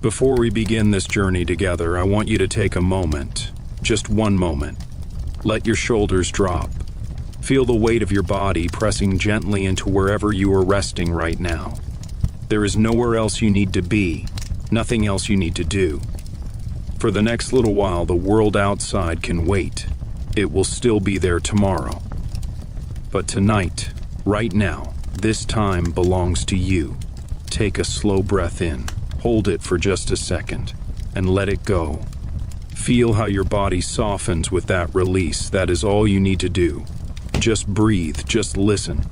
Before we begin this journey together, I want you to take a moment, just one moment. Let your shoulders drop. Feel the weight of your body pressing gently into wherever you are resting right now. There is nowhere else you need to be, nothing else you need to do. For the next little while, the world outside can wait. It will still be there tomorrow. But tonight, right now, this time belongs to you. Take a slow breath in, hold it for just a second, and let it go. Feel how your body softens with that release. That is all you need to do. Just breathe, just listen.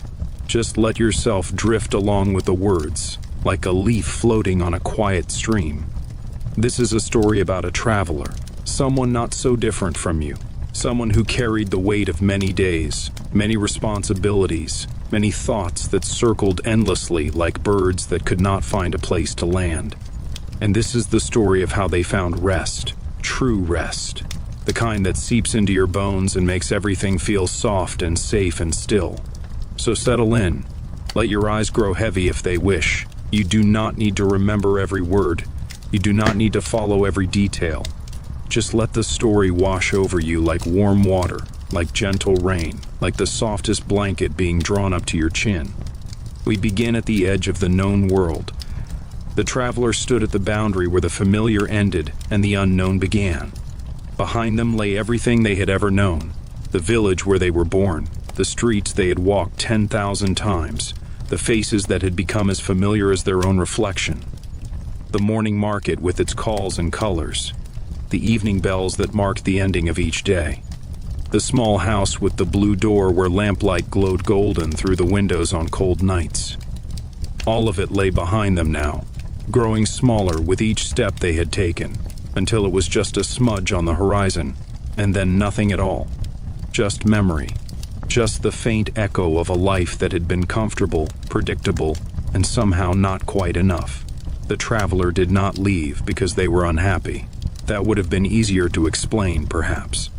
Just let yourself drift along with the words, like a leaf floating on a quiet stream. This is a story about a traveler, someone not so different from you, someone who carried the weight of many days, many responsibilities, many thoughts that circled endlessly like birds that could not find a place to land. And this is the story of how they found rest, true rest, the kind that seeps into your bones and makes everything feel soft and safe and still. So settle in. Let your eyes grow heavy if they wish. You do not need to remember every word. You do not need to follow every detail. Just let the story wash over you like warm water, like gentle rain, like the softest blanket being drawn up to your chin. We begin at the edge of the known world. The traveler stood at the boundary where the familiar ended and the unknown began. Behind them lay everything they had ever known, the village where they were born, the streets they had walked 10,000 times, the faces that had become as familiar as their own reflection. The morning market with its calls and colors, the evening bells that marked the ending of each day, the small house with the blue door where lamplight glowed golden through the windows on cold nights. All of it lay behind them now, growing smaller with each step they had taken, until it was just a smudge on the horizon, and then nothing at all. Just memory, just the faint echo of a life that had been comfortable, predictable, and somehow not quite enough. The traveler did not leave because they were unhappy. That would have been easier to explain, perhaps.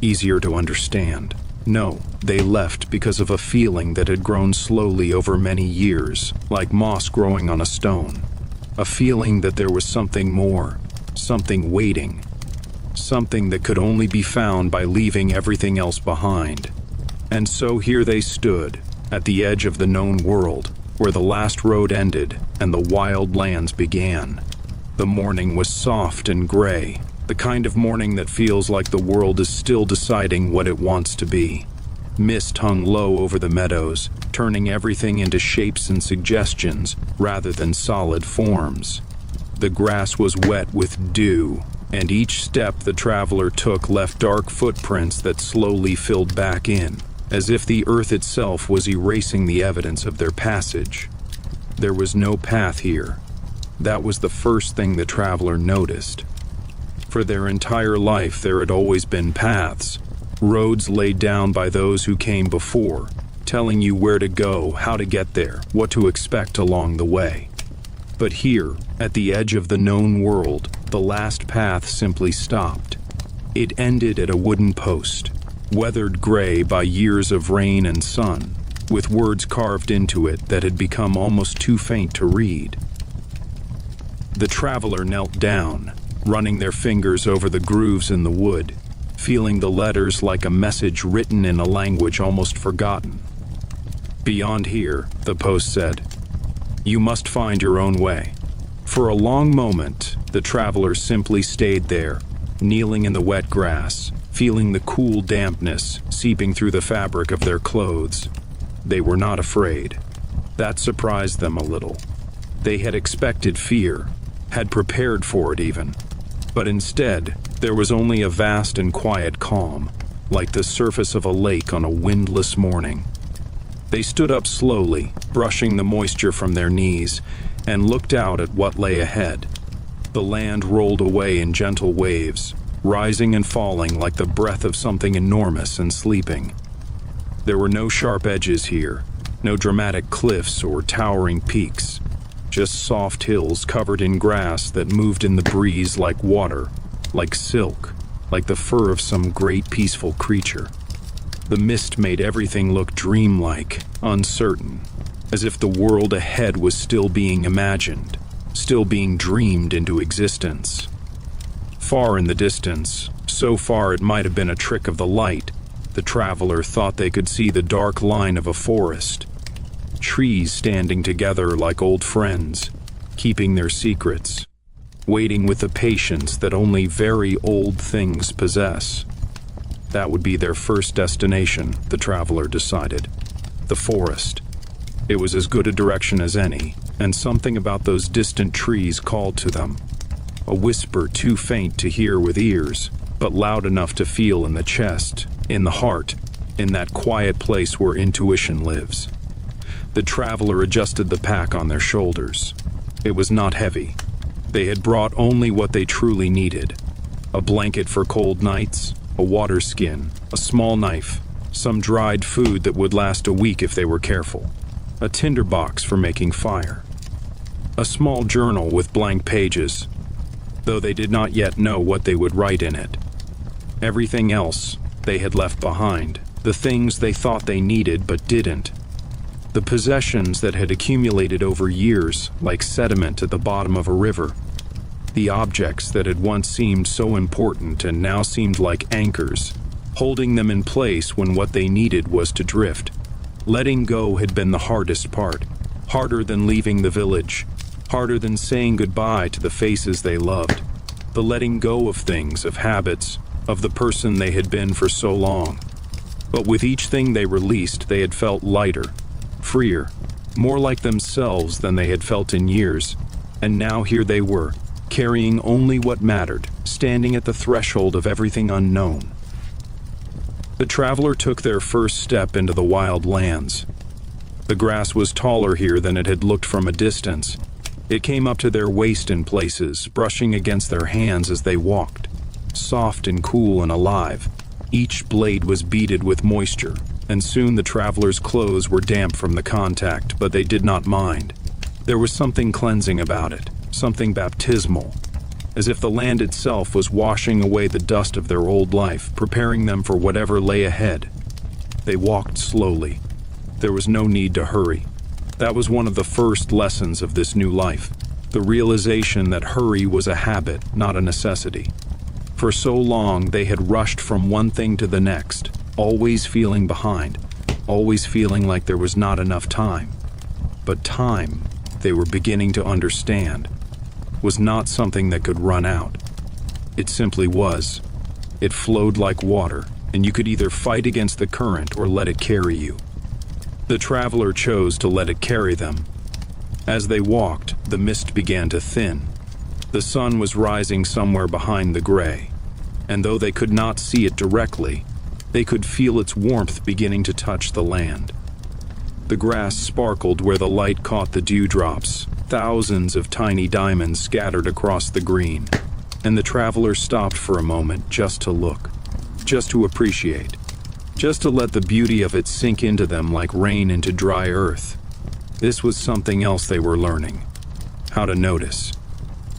Easier to understand. No, they left because of a feeling that had grown slowly over many years, like moss growing on a stone. A feeling that there was something more, something waiting, something that could only be found by leaving everything else behind. And so here they stood, at the edge of the known world, where the last road ended and the wild lands began. The morning was soft and gray, the kind of morning that feels like the world is still deciding what it wants to be. Mist hung low over the meadows, turning everything into shapes and suggestions rather than solid forms. The grass was wet with dew, and each step the traveler took left dark footprints that slowly filled back in, as if the earth itself was erasing the evidence of their passage. There was no path here. That was the first thing the traveler noticed. For their entire life there had always been paths, roads laid down by those who came before, telling you where to go, how to get there, what to expect along the way. But here, at the edge of the known world, the last path simply stopped. It ended at a wooden post, weathered gray by years of rain and sun, with words carved into it that had become almost too faint to read. The traveler knelt down, running their fingers over the grooves in the wood, feeling the letters like a message written in a language almost forgotten. "Beyond here," the post said, "you must find your own way." For a long moment, the travelers simply stayed there, kneeling in the wet grass, feeling the cool dampness seeping through the fabric of their clothes. They were not afraid. That surprised them a little. They had expected fear, had prepared for it even. But instead, there was only a vast and quiet calm, like the surface of a lake on a windless morning. They stood up slowly, brushing the moisture from their knees, and looked out at what lay ahead. The land rolled away in gentle waves, rising and falling like the breath of something enormous and sleeping. There were no sharp edges here, no dramatic cliffs or towering peaks, just soft hills covered in grass that moved in the breeze like water, like silk, like the fur of some great peaceful creature. The mist made everything look dreamlike, uncertain, as if the world ahead was still being imagined. still being dreamed into existence. Far in the distance, so far it might have been a trick of the light, the traveler thought they could see the dark line of a forest. Trees standing together like old friends, keeping their secrets, waiting with the patience that only very old things possess. That would be their first destination, the traveler decided. The forest. It was as good a direction as any, and something about those distant trees called to them. A whisper too faint to hear with ears, but loud enough to feel in the chest, in the heart, in that quiet place where intuition lives. The traveler adjusted the pack on their shoulders. It was not heavy. They had brought only what they truly needed. A blanket for cold nights, a water skin, a small knife, some dried food that would last a week if they were careful, a tinderbox for making fire, a small journal with blank pages, though they did not yet know what they would write in it. Everything else they had left behind, the things they thought they needed but didn't. The possessions that had accumulated over years like sediment at the bottom of a river. The objects that had once seemed so important and now seemed like anchors, holding them in place when what they needed was to drift. Letting go had been the hardest part, harder than leaving the village, harder than saying goodbye to the faces they loved. The letting go of things, of habits, of the person they had been for so long. But with each thing they released, they had felt lighter, freer, more like themselves than they had felt in years. And now here they were, carrying only what mattered, standing at the threshold of everything unknown. The traveler took their first step into the wild lands. The grass was taller here than it had looked from a distance. It came up to their waist in places, brushing against their hands as they walked. Soft and cool and alive. Each blade was beaded with moisture, and soon the traveler's clothes were damp from the contact, but they did not mind. There was something cleansing about it, something baptismal, as if the land itself was washing away the dust of their old life, preparing them for whatever lay ahead. They walked slowly. There was no need to hurry. That was one of the first lessons of this new life, the realization that hurry was a habit, not a necessity. For so long, they had rushed from one thing to the next, always feeling behind, always feeling like there was not enough time. But time, they were beginning to understand, was not something that could run out. It simply was. It flowed like water, and you could either fight against the current or let it carry you. The traveler chose to let it carry them. As they walked, the mist began to thin. The sun was rising somewhere behind the gray, and though they could not see it directly, they could feel its warmth beginning to touch the land. The grass sparkled where the light caught the dewdrops, thousands of tiny diamonds scattered across the green, and the traveler stopped for a moment just to look, just to appreciate, just to let the beauty of it sink into them like rain into dry earth. This was something else they were learning. How to notice.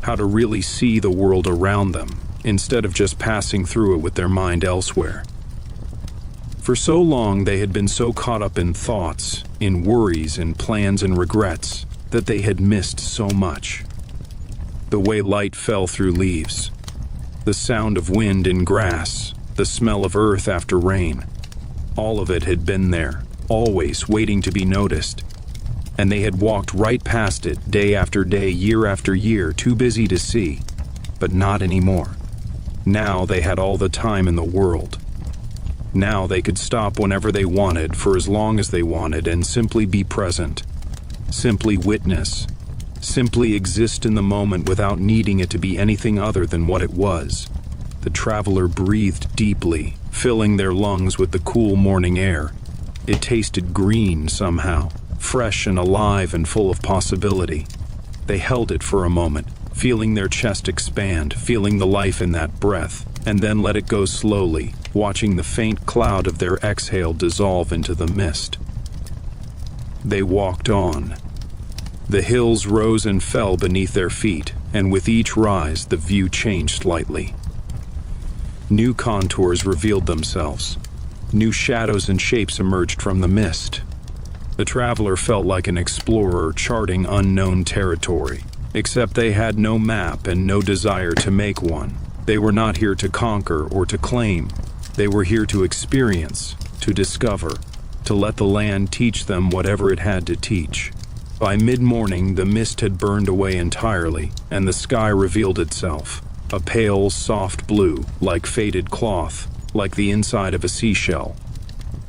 How to really see the world around them, instead of just passing through it with their mind elsewhere. For so long they had been so caught up in thoughts, in worries and plans and regrets, that they had missed so much. The way light fell through leaves, the sound of wind in grass, the smell of earth after rain. All of it had been there, always waiting to be noticed. And they had walked right past it, day after day, year after year, too busy to see. But not anymore. Now they had all the time in the world. Now they could stop whenever they wanted, for as long as they wanted, and simply be present. Simply witness. Simply exist in the moment without needing it to be anything other than what it was. The traveler breathed deeply, filling their lungs with the cool morning air. It tasted green somehow, fresh and alive and full of possibility. They held it for a moment, feeling their chest expand, feeling the life in that breath, and then let it go slowly, watching the faint cloud of their exhale dissolve into the mist. They walked on. The hills rose and fell beneath their feet, and with each rise the view changed slightly. New contours revealed themselves. New shadows and shapes emerged from the mist. The traveler felt like an explorer charting unknown territory. Except they had no map and no desire to make one. They were not here to conquer or to claim. They were here to experience, to discover, to let the land teach them whatever it had to teach. By mid-morning, the mist had burned away entirely, and the sky revealed itself, a pale, soft blue, like faded cloth, like the inside of a seashell.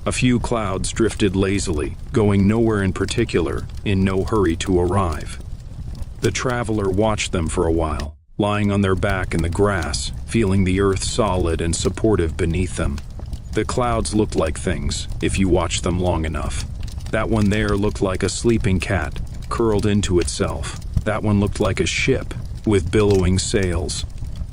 A few clouds drifted lazily, going nowhere in particular, in no hurry to arrive. The traveler watched them for a while, lying on their back in the grass, feeling the earth solid and supportive beneath them. The clouds looked like things, if you watched them long enough. That one there looked like a sleeping cat, curled into itself. That one looked like a ship, with billowing sails.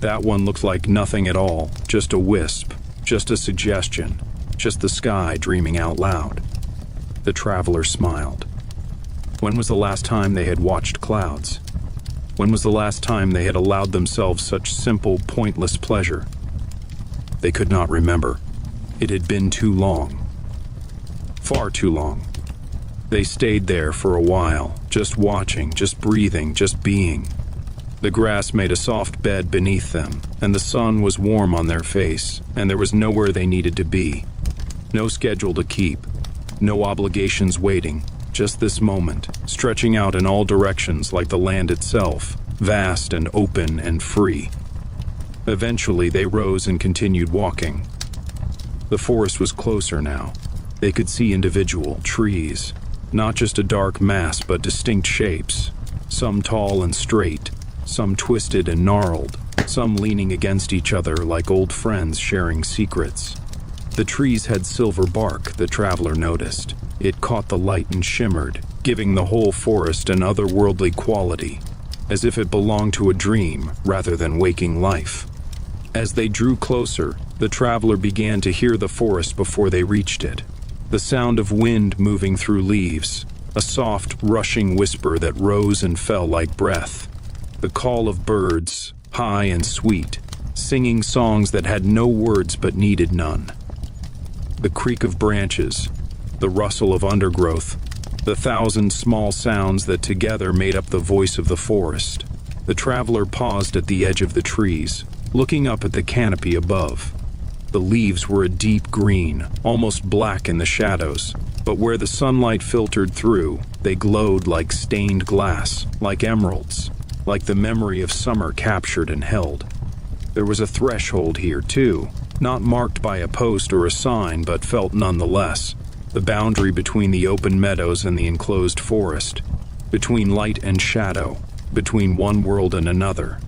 That one looked like nothing at all, just a wisp, just a suggestion, just the sky dreaming out loud. The traveler smiled. When was the last time they had watched clouds? When was the last time they had allowed themselves such simple, pointless pleasure? They could not remember. It had been too long. Far too long. They stayed there for a while, just watching, just breathing, just being. The grass made a soft bed beneath them, and the sun was warm on their face, and there was nowhere they needed to be. No schedule to keep, no obligations waiting, just this moment, stretching out in all directions like the land itself, vast and open and free. Eventually they rose and continued walking. The forest was closer now. They could see individual trees, not just a dark mass but distinct shapes, some tall and straight, some twisted and gnarled, some leaning against each other like old friends sharing secrets. The trees had silver bark, the traveler noticed. It caught the light and shimmered, giving the whole forest an otherworldly quality, as if it belonged to a dream rather than waking life. As they drew closer, the traveler began to hear the forest before they reached it. The sound of wind moving through leaves, a soft, rushing whisper that rose and fell like breath. The call of birds, high and sweet, singing songs that had no words but needed none. The creak of branches, the rustle of undergrowth, the thousand small sounds that together made up the voice of the forest. The traveler paused at the edge of the trees, looking up at the canopy above. The leaves were a deep green, almost black in the shadows, but where the sunlight filtered through, they glowed like stained glass, like emeralds, like the memory of summer captured and held. There was a threshold here, too, not marked by a post or a sign, but felt nonetheless. The boundary between the open meadows and the enclosed forest, between light and shadow, between one world and another.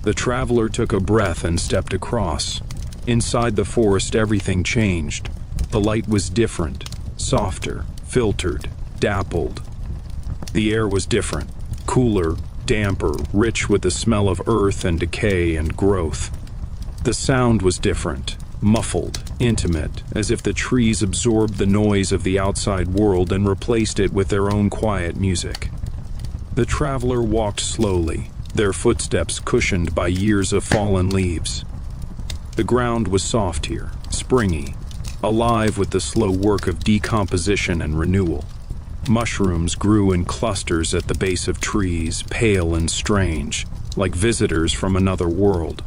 The traveler took a breath and stepped across. Inside the forest, everything changed. The light was different, softer, filtered, dappled. The air was different, cooler, damper, rich with the smell of earth and decay and growth. The sound was different, muffled, intimate, as if the trees absorbed the noise of the outside world and replaced it with their own quiet music. The traveler walked slowly, their footsteps cushioned by years of fallen leaves. The ground was soft here, springy, alive with the slow work of decomposition and renewal. Mushrooms grew in clusters at the base of trees, pale and strange, like visitors from another world.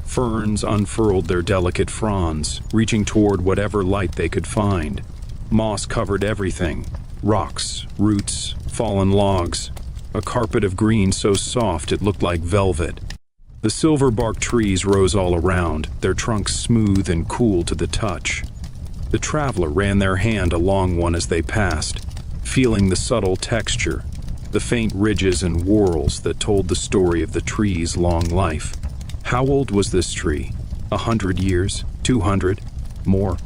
Ferns unfurled their delicate fronds, reaching toward whatever light they could find. Moss covered everything, rocks, roots, fallen logs, a carpet of green so soft it looked like velvet. The silver-bark trees rose all around, their trunks smooth and cool to the touch. The traveler ran their hand along one as they passed, feeling the subtle texture, the faint ridges and whorls that told the story of the tree's long life. How old was this tree? 100 years? 200? More?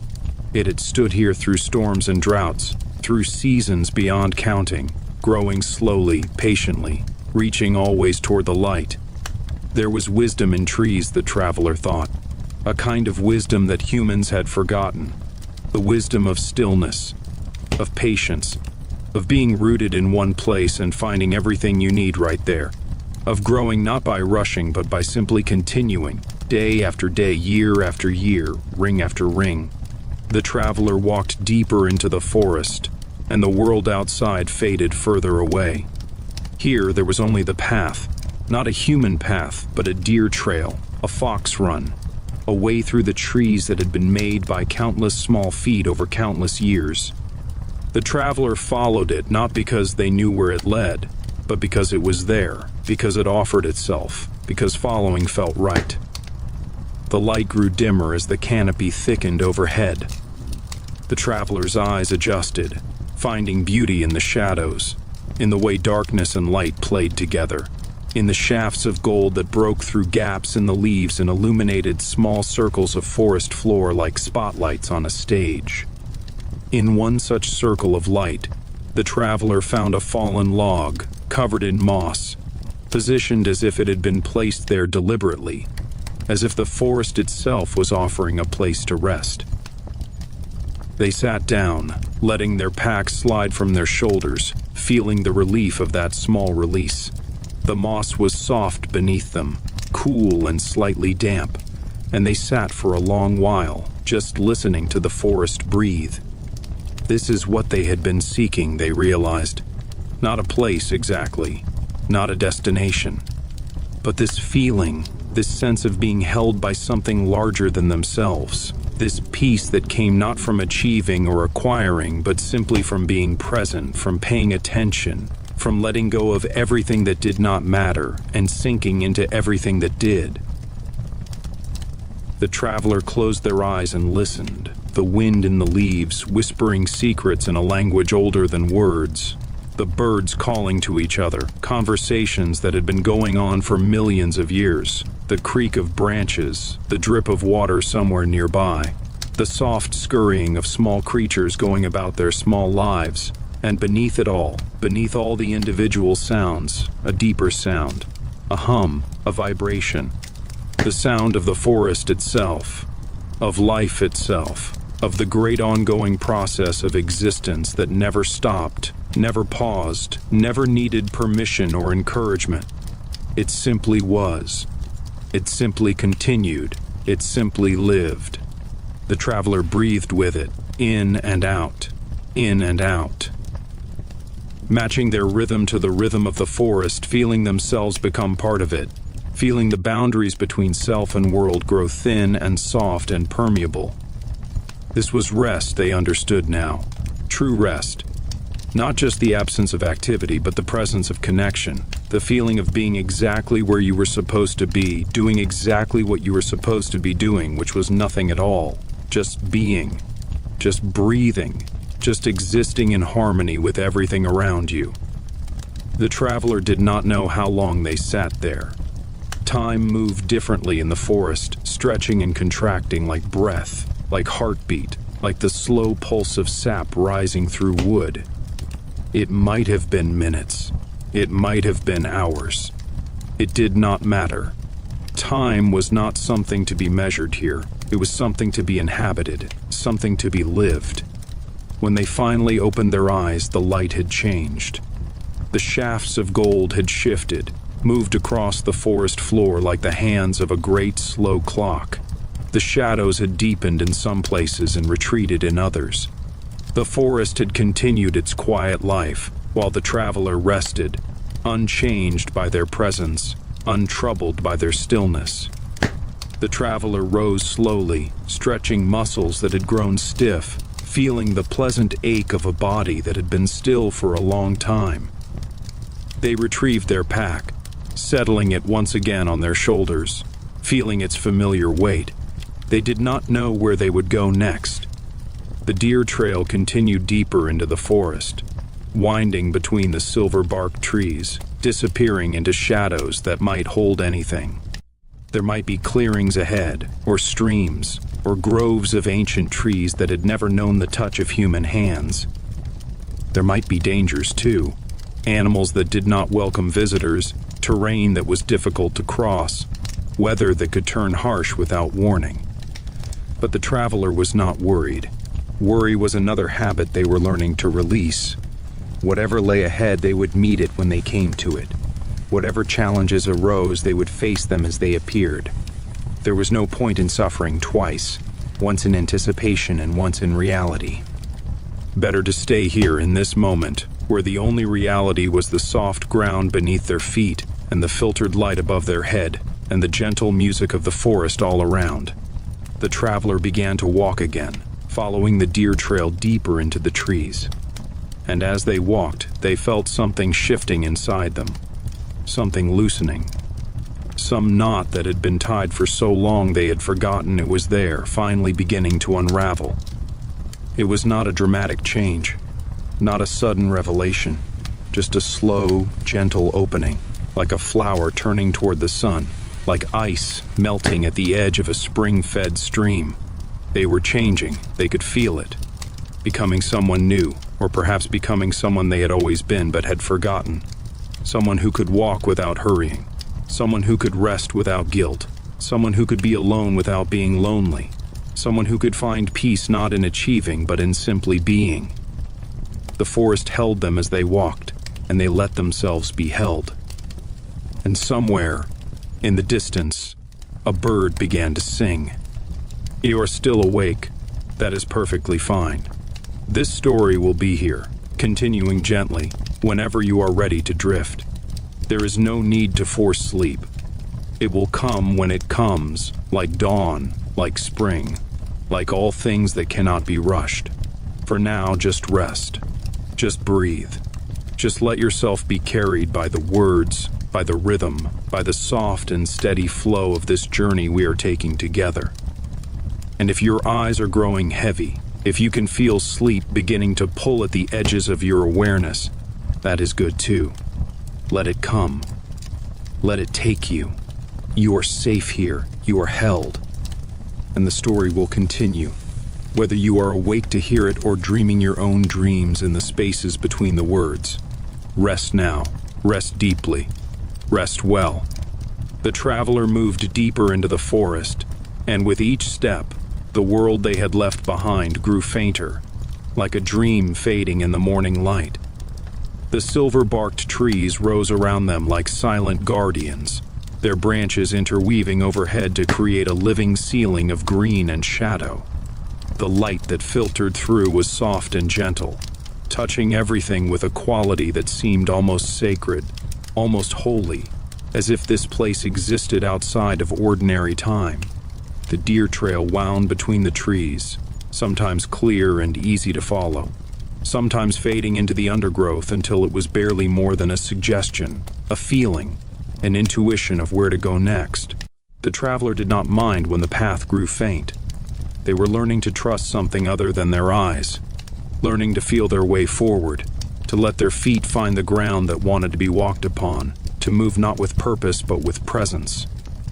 It had stood here through storms and droughts, through seasons beyond counting, growing slowly, patiently, reaching always toward the light. There was wisdom in trees, the traveler thought, a kind of wisdom that humans had forgotten, the wisdom of stillness, of patience, of being rooted in one place and finding everything you need right there, of growing not by rushing but by simply continuing, day after day, year after year, ring after ring. The traveler walked deeper into the forest, and the world outside faded further away. Here, there was only the path. Not a human path, but a deer trail, a fox run, a way through the trees that had been made by countless small feet over countless years. The traveler followed it not because they knew where it led, but because it was there, because it offered itself, because following felt right. The light grew dimmer as the canopy thickened overhead. The traveler's eyes adjusted, finding beauty in the shadows, in the way darkness and light played together, in the shafts of gold that broke through gaps in the leaves and illuminated small circles of forest floor like spotlights on a stage. In one such circle of light, the traveler found a fallen log, covered in moss, positioned as if it had been placed there deliberately, as if the forest itself was offering a place to rest. They sat down, letting their packs slide from their shoulders, feeling the relief of that small release. The moss was soft beneath them, cool and slightly damp, and they sat for a long while, just listening to the forest breathe. This is what they had been seeking, they realized. Not a place exactly, not a destination, but this feeling, this sense of being held by something larger than themselves, this peace that came not from achieving or acquiring, but simply from being present, from paying attention, from letting go of everything that did not matter and sinking into everything that did. The traveler closed their eyes and listened, the wind in the leaves whispering secrets in a language older than words, the birds calling to each other, conversations that had been going on for millions of years, the creak of branches, the drip of water somewhere nearby, the soft scurrying of small creatures going about their small lives, and beneath it all, beneath all the individual sounds, a deeper sound, a hum, a vibration, the sound of the forest itself, of life itself, of the great ongoing process of existence that never stopped, never paused, never needed permission or encouragement. It simply was. It simply continued. It simply lived. The traveler breathed with it, in and out, in and out. Matching their rhythm to the rhythm of the forest, feeling themselves become part of it, feeling the boundaries between self and world grow thin and soft and permeable. This was rest, they understood now. True rest. Not just the absence of activity, but the presence of connection. The feeling of being exactly where you were supposed to be, doing exactly what you were supposed to be doing, which was nothing at all. Just being. Just breathing. Just existing in harmony with everything around you. The traveler did not know how long they sat there. Time moved differently in the forest, stretching and contracting like breath, like heartbeat, like the slow pulse of sap rising through wood. It might have been minutes. It might have been hours. It did not matter. Time was not something to be measured here. It was something to be inhabited, something to be lived. When they finally opened their eyes, the light had changed. The shafts of gold had shifted, moved across the forest floor like the hands of a great slow clock. The shadows had deepened in some places and retreated in others. The forest had continued its quiet life, while the traveler rested, unchanged by their presence, untroubled by their stillness. The traveler rose slowly, stretching muscles that had grown stiff, feeling the pleasant ache of a body that had been still for a long time. They retrieved their pack, settling it once again on their shoulders, feeling its familiar weight. They did not know where they would go next. The deer trail continued deeper into the forest, winding between the silver-barked trees, disappearing into shadows that might hold anything. There might be clearings ahead, or streams, or groves of ancient trees that had never known the touch of human hands. There might be dangers too, animals that did not welcome visitors, terrain that was difficult to cross, weather that could turn harsh without warning. But the traveler was not worried. Worry was another habit they were learning to release. Whatever lay ahead, they would meet it when they came to it. Whatever challenges arose, they would face them as they appeared. There was no point in suffering twice, once in anticipation and once in reality. Better to stay here in this moment, where the only reality was the soft ground beneath their feet and the filtered light above their head and the gentle music of the forest all around. The traveler began to walk again, following the deer trail deeper into the trees. And as they walked, they felt something shifting inside them, something loosening. Some knot that had been tied for so long they had forgotten it was there, finally beginning to unravel. It was not a dramatic change, not a sudden revelation, just a slow, gentle opening, like a flower turning toward the sun, like ice melting at the edge of a spring-fed stream. They were changing, they could feel it, becoming someone new, or perhaps becoming someone they had always been but had forgotten. Someone who could walk without hurrying, someone who could rest without guilt, someone who could be alone without being lonely, someone who could find peace not in achieving but in simply being. The forest held them as they walked, and they let themselves be held. And somewhere, in the distance, a bird began to sing. You are still awake. That is perfectly fine. This story will be here, continuing gently, whenever you are ready to drift. There is no need to force sleep. It will come when it comes, like dawn, like spring, like all things that cannot be rushed. For now, just rest. Just breathe. Just let yourself be carried by the words, by the rhythm, by the soft and steady flow of this journey we are taking together. And if your eyes are growing heavy, if you can feel sleep beginning to pull at the edges of your awareness, that is good too. Let it come. Let it take you. You are safe here. You are held. And the story will continue, whether you are awake to hear it or dreaming your own dreams in the spaces between the words. Rest now. Rest deeply. Rest well. The traveler moved deeper into the forest, and with each step, the world they had left behind grew fainter, like a dream fading in the morning light. The silver-barked trees rose around them like silent guardians, their branches interweaving overhead to create a living ceiling of green and shadow. The light that filtered through was soft and gentle, touching everything with a quality that seemed almost sacred, almost holy, as if this place existed outside of ordinary time. The deer trail wound between the trees, sometimes clear and easy to follow, sometimes fading into the undergrowth until it was barely more than a suggestion, a feeling, an intuition of where to go next. The traveler did not mind when the path grew faint. They were learning to trust something other than their eyes, learning to feel their way forward, to let their feet find the ground that wanted to be walked upon, to move not with purpose but with presence.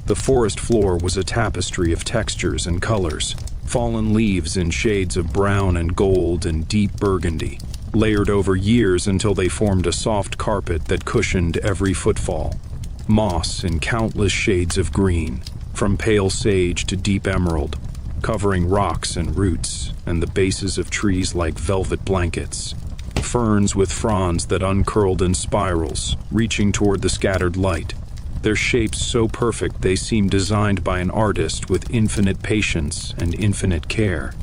The forest floor was a tapestry of textures and colors, fallen leaves in shades of brown and gold and deep burgundy, layered over years until they formed a soft carpet that cushioned every footfall. Moss in countless shades of green, from pale sage to deep emerald, covering rocks and roots and the bases of trees like velvet blankets. Ferns with fronds that uncurled in spirals, reaching toward the scattered light. Their shapes so perfect they seemed designed by an artist with infinite patience and infinite care.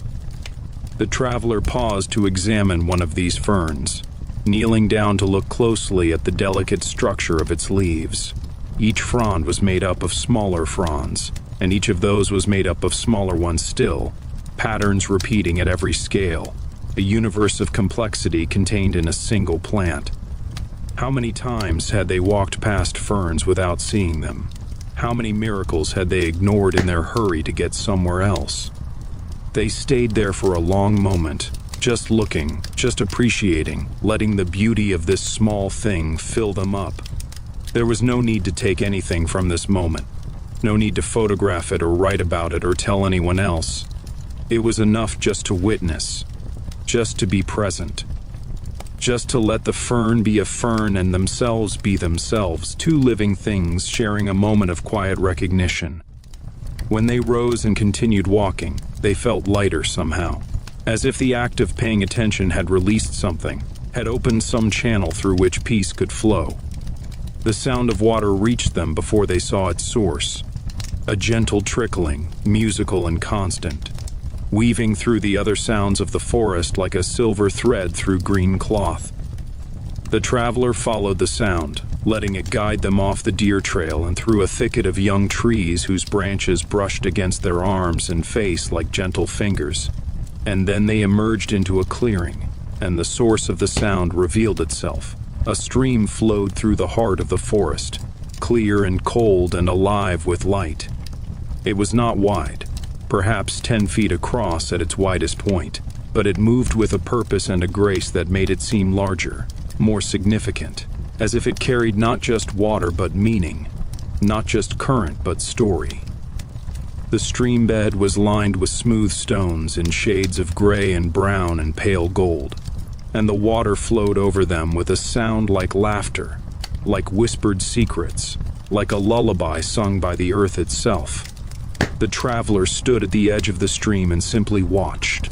The traveler paused to examine one of these ferns, kneeling down to look closely at the delicate structure of its leaves. Each frond was made up of smaller fronds, and each of those was made up of smaller ones still, patterns repeating at every scale, a universe of complexity contained in a single plant. How many times had they walked past ferns without seeing them? How many miracles had they ignored in their hurry to get somewhere else? They stayed there for a long moment, just looking, just appreciating, letting the beauty of this small thing fill them up. There was no need to take anything from this moment, no need to photograph it or write about it or tell anyone else. It was enough just to witness, just to be present. Just to let the fern be a fern and themselves be themselves, two living things sharing a moment of quiet recognition. When they rose and continued walking, they felt lighter somehow, as if the act of paying attention had released something, had opened some channel through which peace could flow. The sound of water reached them before they saw its source, a gentle trickling, musical and constant, weaving through the other sounds of the forest like a silver thread through green cloth. The traveler followed the sound, letting it guide them off the deer trail and through a thicket of young trees whose branches brushed against their arms and face like gentle fingers. And then they emerged into a clearing, and the source of the sound revealed itself. A stream flowed through the heart of the forest, clear and cold and alive with light. It was not wide, perhaps 10 feet across at its widest point, but it moved with a purpose and a grace that made it seem larger, more significant, as if it carried not just water but meaning, not just current but story. The stream bed was lined with smooth stones in shades of gray and brown and pale gold, and the water flowed over them with a sound like laughter, like whispered secrets, like a lullaby sung by the earth itself. The traveler stood at the edge of the stream and simply watched.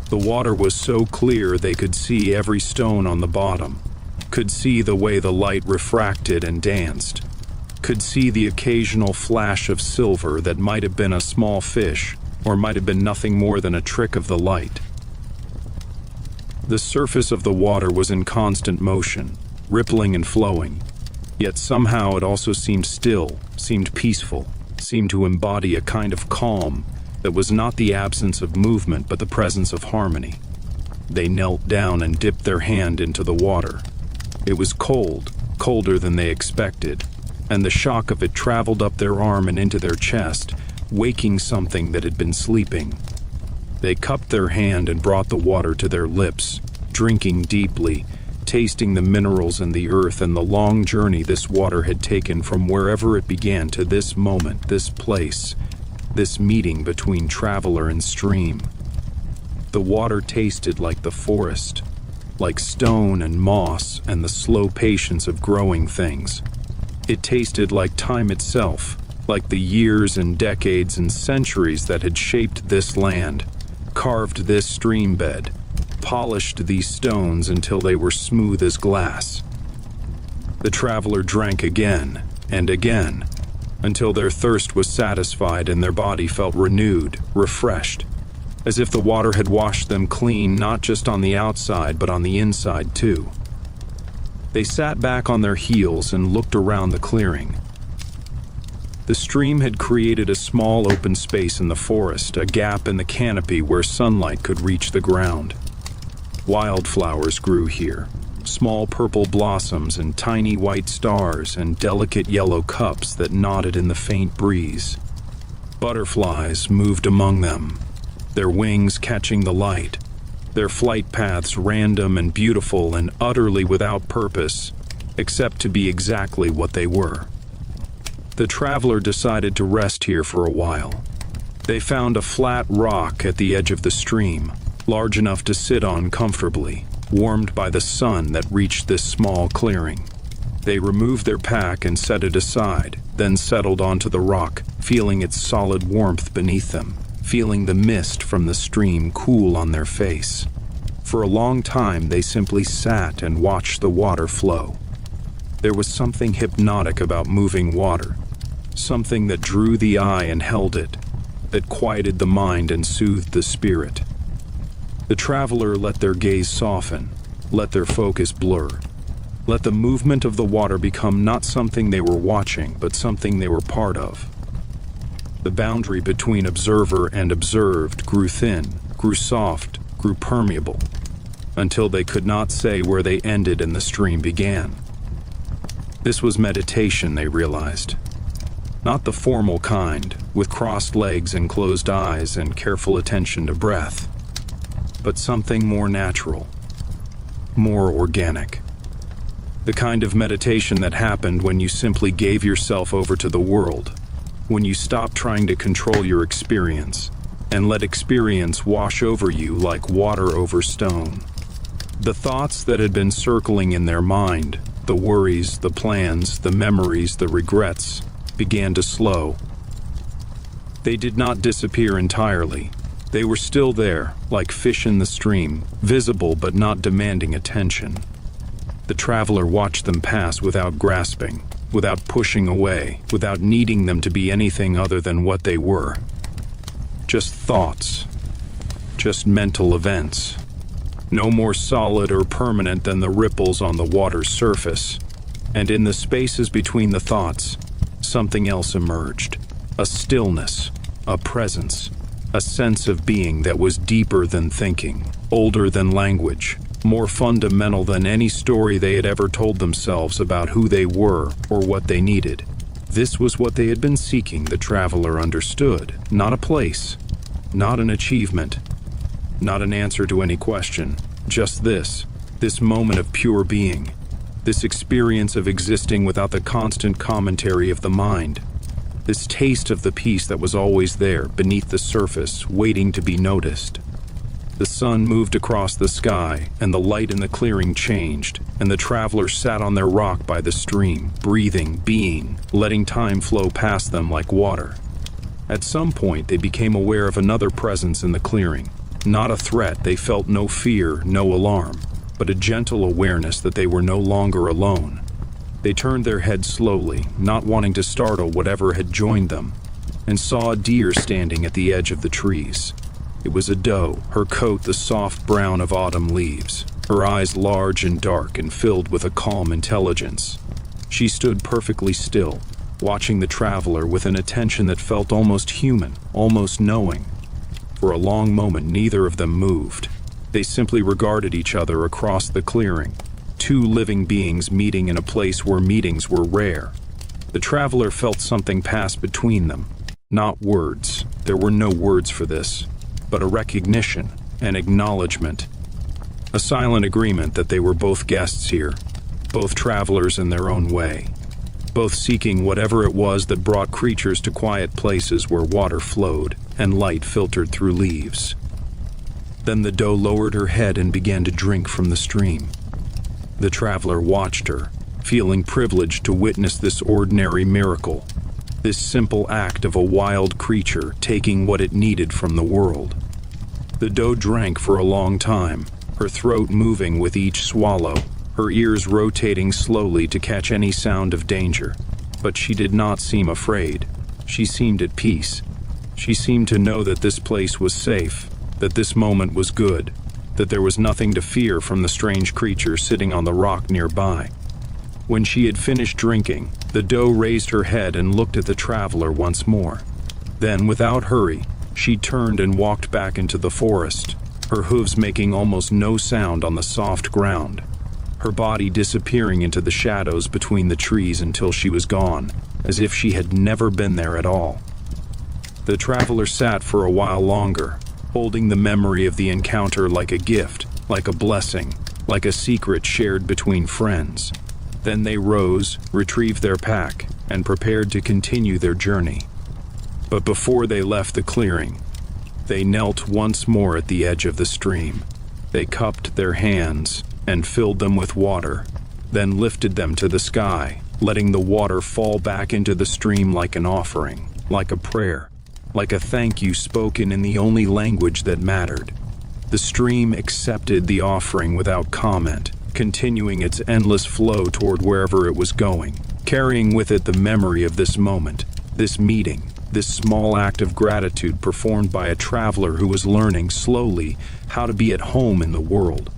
The water was so clear they could see every stone on the bottom, could see the way the light refracted and danced, could see the occasional flash of silver that might have been a small fish or might have been nothing more than a trick of the light. The surface of the water was in constant motion, rippling and flowing, yet somehow it also seemed still, seemed peaceful, seemed to embody a kind of calm that was not the absence of movement but the presence of harmony. They knelt down and dipped their hand into the water. It was cold, colder than they expected, and the shock of it traveled up their arm and into their chest, waking something that had been sleeping. They cupped their hand and brought the water to their lips, drinking deeply, tasting the minerals in the earth and the long journey this water had taken from wherever it began to this moment, this place, this meeting between traveler and stream. The water tasted like the forest, like stone and moss and the slow patience of growing things. It tasted like time itself, like the years and decades and centuries that had shaped this land, carved this stream bed, polished these stones until they were smooth as glass. The traveler drank again and again, until their thirst was satisfied and their body felt renewed, refreshed, as if the water had washed them clean not just on the outside but on the inside too. They sat back on their heels and looked around the clearing. The stream had created a small open space in the forest, a gap in the canopy where sunlight could reach the ground. Wildflowers grew here, small purple blossoms and tiny white stars and delicate yellow cups that nodded in the faint breeze. Butterflies moved among them, their wings catching the light, their flight paths random and beautiful and utterly without purpose, except to be exactly what they were. The traveler decided to rest here for a while. They found a flat rock at the edge of the stream, large enough to sit on comfortably, warmed by the sun that reached this small clearing. They removed their pack and set it aside, then settled onto the rock, feeling its solid warmth beneath them, feeling the mist from the stream cool on their face. For a long time, they simply sat and watched the water flow. There was something hypnotic about moving water, something that drew the eye and held it, that quieted the mind and soothed the spirit. The traveler let their gaze soften, let their focus blur, let the movement of the water become not something they were watching, but something they were part of. The boundary between observer and observed grew thin, grew soft, grew permeable, until they could not say where they ended and the stream began. This was meditation, they realized. Not the formal kind, with crossed legs and closed eyes and careful attention to breath, but something more natural, more organic. The kind of meditation that happened when you simply gave yourself over to the world, when you stopped trying to control your experience and let experience wash over you like water over stone. The thoughts that had been circling in their mind, the worries, the plans, the memories, the regrets, began to slow. They did not disappear entirely. They were still there, like fish in the stream, visible but not demanding attention. The traveler watched them pass without grasping, without pushing away, without needing them to be anything other than what they were. Just thoughts, just mental events. no more solid or permanent than the ripples on the water's surface. And in the spaces between the thoughts, something else emerged. A stillness, a presence, a sense of being that was deeper than thinking, older than language, more fundamental than any story they had ever told themselves about who they were or what they needed. This was what they had been seeking, the traveler understood. Not a place, not an achievement, not an answer to any question. Just this moment of pure being, this experience of existing without the constant commentary of the mind, this taste of the peace that was always there beneath the surface, waiting to be noticed. The sun moved across the sky, and the light in the clearing changed, and the travelers sat on their rock by the stream, breathing, being, letting time flow past them like water. At some point, they became aware of another presence in the clearing. Not a threat, they felt no fear, no alarm, but a gentle awareness that they were no longer alone. They turned their heads slowly, not wanting to startle whatever had joined them, and saw a deer standing at the edge of the trees. It was a doe, her coat the soft brown of autumn leaves, her eyes large and dark and filled with a calm intelligence. She stood perfectly still, watching the traveler with an attention that felt almost human, almost knowing. For a long moment, neither of them moved. They simply regarded each other across the clearing, two living beings meeting in a place where meetings were rare. The traveler felt something pass between them. Not words, there were no words for this, but a recognition, an acknowledgement, a silent agreement that they were both guests here, both travelers in their own way, both seeking whatever it was that brought creatures to quiet places where water flowed and light filtered through leaves. Then the doe lowered her head and began to drink from the stream. The traveler watched her, feeling privileged to witness this ordinary miracle, this simple act of a wild creature taking what it needed from the world. The doe drank for a long time, her throat moving with each swallow, her ears rotating slowly to catch any sound of danger. But she did not seem afraid. She seemed at peace. She seemed to know that this place was safe, that this moment was good, that there was nothing to fear from the strange creature sitting on the rock nearby. When she had finished drinking, the doe raised her head and looked at the traveler once more. Then, without hurry, she turned and walked back into the forest, her hooves making almost no sound on the soft ground, her body disappearing into the shadows between the trees until she was gone, as if she had never been there at all. The traveler sat for a while longer, holding the memory of the encounter like a gift, like a blessing, like a secret shared between friends. Then they rose, retrieved their pack, and prepared to continue their journey. But before they left the clearing, they knelt once more at the edge of the stream. They cupped their hands and filled them with water, then lifted them to the sky, letting the water fall back into the stream like an offering, like a prayer, like a thank you spoken in the only language that mattered. The stream accepted the offering without comment, continuing its endless flow toward wherever it was going, carrying with it the memory of this moment, this meeting, this small act of gratitude performed by a traveler who was learning slowly how to be at home in the world.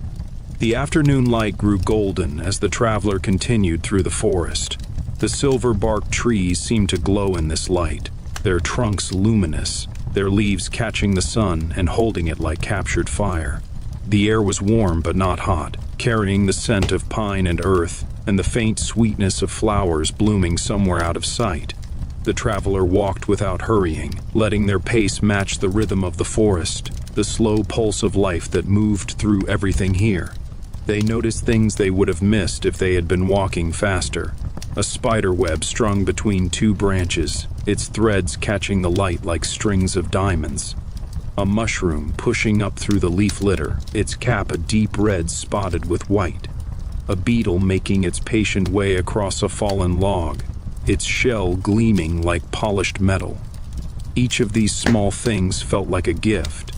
The afternoon light grew golden as the traveler continued through the forest. The silver-barked trees seemed to glow in this light, their trunks luminous, their leaves catching the sun and holding it like captured fire. The air was warm but not hot, carrying the scent of pine and earth and the faint sweetness of flowers blooming somewhere out of sight. The traveler walked without hurrying, letting their pace match the rhythm of the forest, the slow pulse of life that moved through everything here. They noticed things they would have missed if they had been walking faster. A spider web strung between two branches, its threads catching the light like strings of diamonds. A mushroom pushing up through the leaf litter, its cap a deep red spotted with white. A beetle making its patient way across a fallen log, its shell gleaming like polished metal. Each of these small things felt like a gift.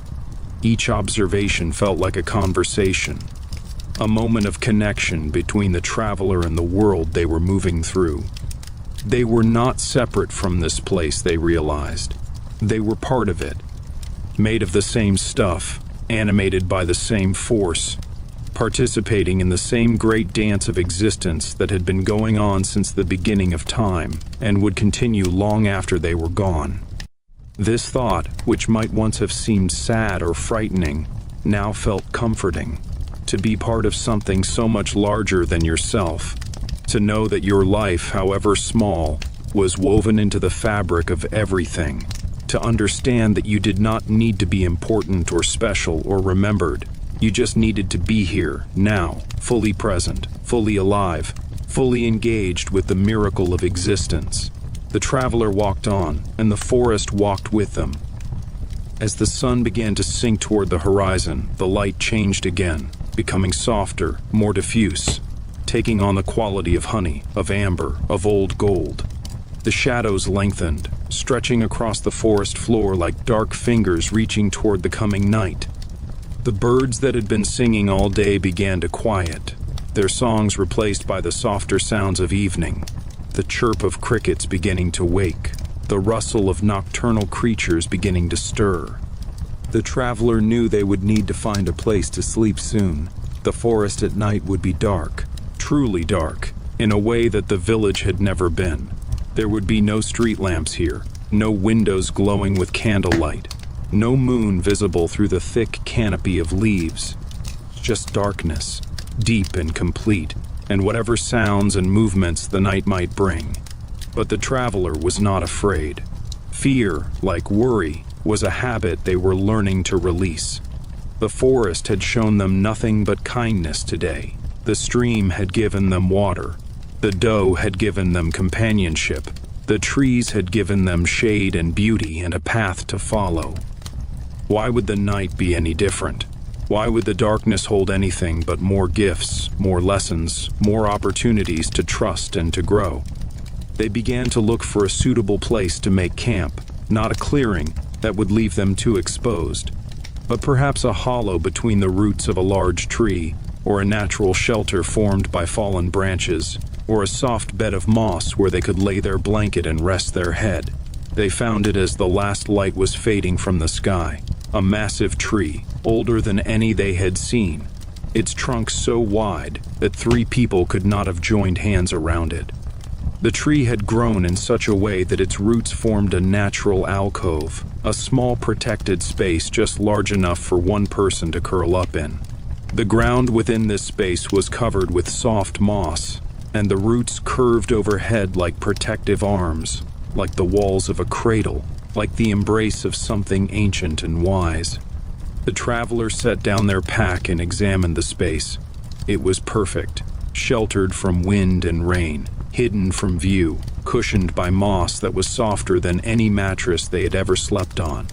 Each observation felt like a conversation, a moment of connection between the traveler and the world they were moving through. They were not separate from this place, they realized. They were part of it, made of the same stuff, animated by the same force, participating in the same great dance of existence that had been going on since the beginning of time and would continue long after they were gone. This thought, which might once have seemed sad or frightening, now felt comforting. To be part of something so much larger than yourself, to know that your life, however small, was woven into the fabric of everything, to understand that you did not need to be important or special or remembered. You just needed to be here, now, fully present, fully alive, fully engaged with the miracle of existence. The traveler walked on, and the forest walked with them. As the sun began to sink toward the horizon, the light changed again, becoming softer, more diffuse, taking on the quality of honey, of amber, of old gold. The shadows lengthened, stretching across the forest floor like dark fingers reaching toward the coming night. The birds that had been singing all day began to quiet, their songs replaced by the softer sounds of evening, the chirp of crickets beginning to wake, the rustle of nocturnal creatures beginning to stir. The traveler knew they would need to find a place to sleep soon. The forest at night would be dark, truly dark, in a way that the village had never been. There would be no street lamps here, no windows glowing with candlelight, no moon visible through the thick canopy of leaves. Just darkness, deep and complete, and whatever sounds and movements the night might bring. But the traveler was not afraid. Fear, like worry, was a habit they were learning to release. The forest had shown them nothing but kindness today. The stream had given them water. The doe had given them companionship. The trees had given them shade and beauty and a path to follow. Why would the night be any different? Why would the darkness hold anything but more gifts, more lessons, more opportunities to trust and to grow? They began to look for a suitable place to make camp, not a clearing that would leave them too exposed, but perhaps a hollow between the roots of a large tree, or a natural shelter formed by fallen branches, or a soft bed of moss where they could lay their blanket and rest their head. They found it as the last light was fading from the sky. A massive tree, older than any they had seen, its trunk so wide that 3 people could not have joined hands around it. The tree had grown in such a way that its roots formed a natural alcove, a small protected space just large enough for one person to curl up in. The ground within this space was covered with soft moss, and the roots curved overhead like protective arms, like the walls of a cradle, like the embrace of something ancient and wise. The traveler set down their pack and examined the space. It was perfect, sheltered from wind and rain, hidden from view, cushioned by moss that was softer than any mattress they had ever slept on.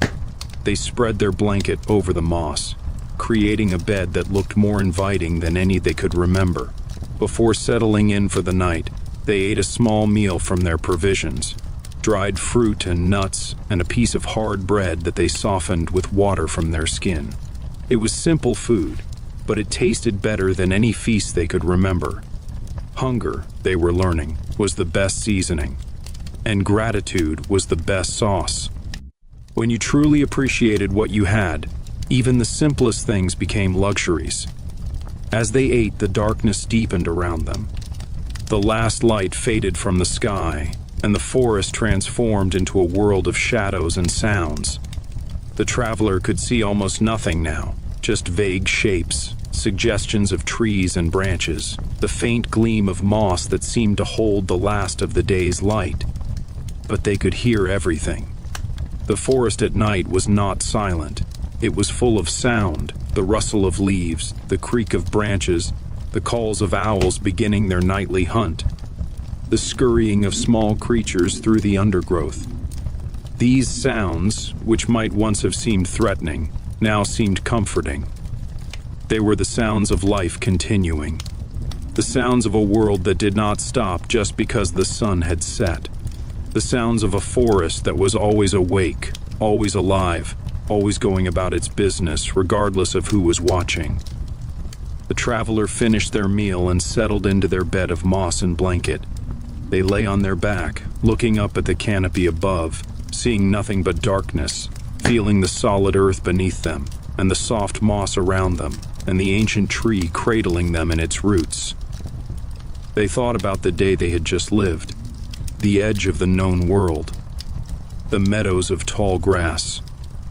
They spread their blanket over the moss, creating a bed that looked more inviting than any they could remember. Before settling in for the night, they ate a small meal from their provisions, dried fruit and nuts, and a piece of hard bread that they softened with water from their skin. It was simple food, but it tasted better than any feast they could remember. Hunger, they were learning, was the best seasoning, and gratitude was the best sauce. When you truly appreciated what you had, even the simplest things became luxuries. As they ate, the darkness deepened around them. The last light faded from the sky, and the forest transformed into a world of shadows and sounds. The traveler could see almost nothing now, just vague shapes, suggestions of trees and branches, the faint gleam of moss that seemed to hold the last of the day's light. But they could hear everything. The forest at night was not silent. It was full of sound, the rustle of leaves, the creak of branches, the calls of owls beginning their nightly hunt, the scurrying of small creatures through the undergrowth. These sounds, which might once have seemed threatening, now seemed comforting. They were the sounds of life continuing, the sounds of a world that did not stop just because the sun had set, the sounds of a forest that was always awake, always alive, always going about its business, regardless of who was watching. The traveler finished their meal and settled into their bed of moss and blanket. They lay on their back, looking up at the canopy above, seeing nothing but darkness, feeling the solid earth beneath them and the soft moss around them. and the ancient tree cradling them in its roots. They thought about the day they had just lived, the edge of the known world, the meadows of tall grass,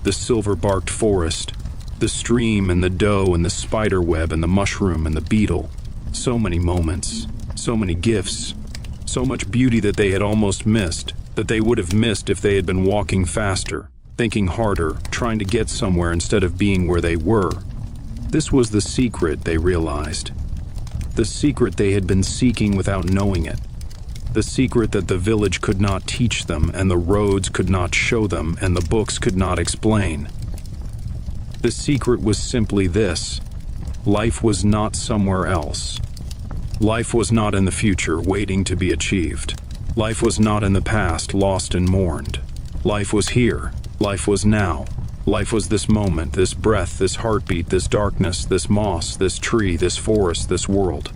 the silver-barked forest, the stream and the doe and the spider web and the mushroom and the beetle. So many moments, so many gifts, so much beauty that they had almost missed, that they would have missed if they had been walking faster, thinking harder, trying to get somewhere instead of being where they were. This was the secret, they realized. The secret they had been seeking without knowing it. The secret that the village could not teach them, and the roads could not show them, and the books could not explain. The secret was simply this: life was not somewhere else. Life was not in the future, waiting to be achieved. Life was not in the past, lost and mourned. Life was here. Life was now. Life was this moment, this breath, this heartbeat, this darkness, this moss, this tree, this forest, this world.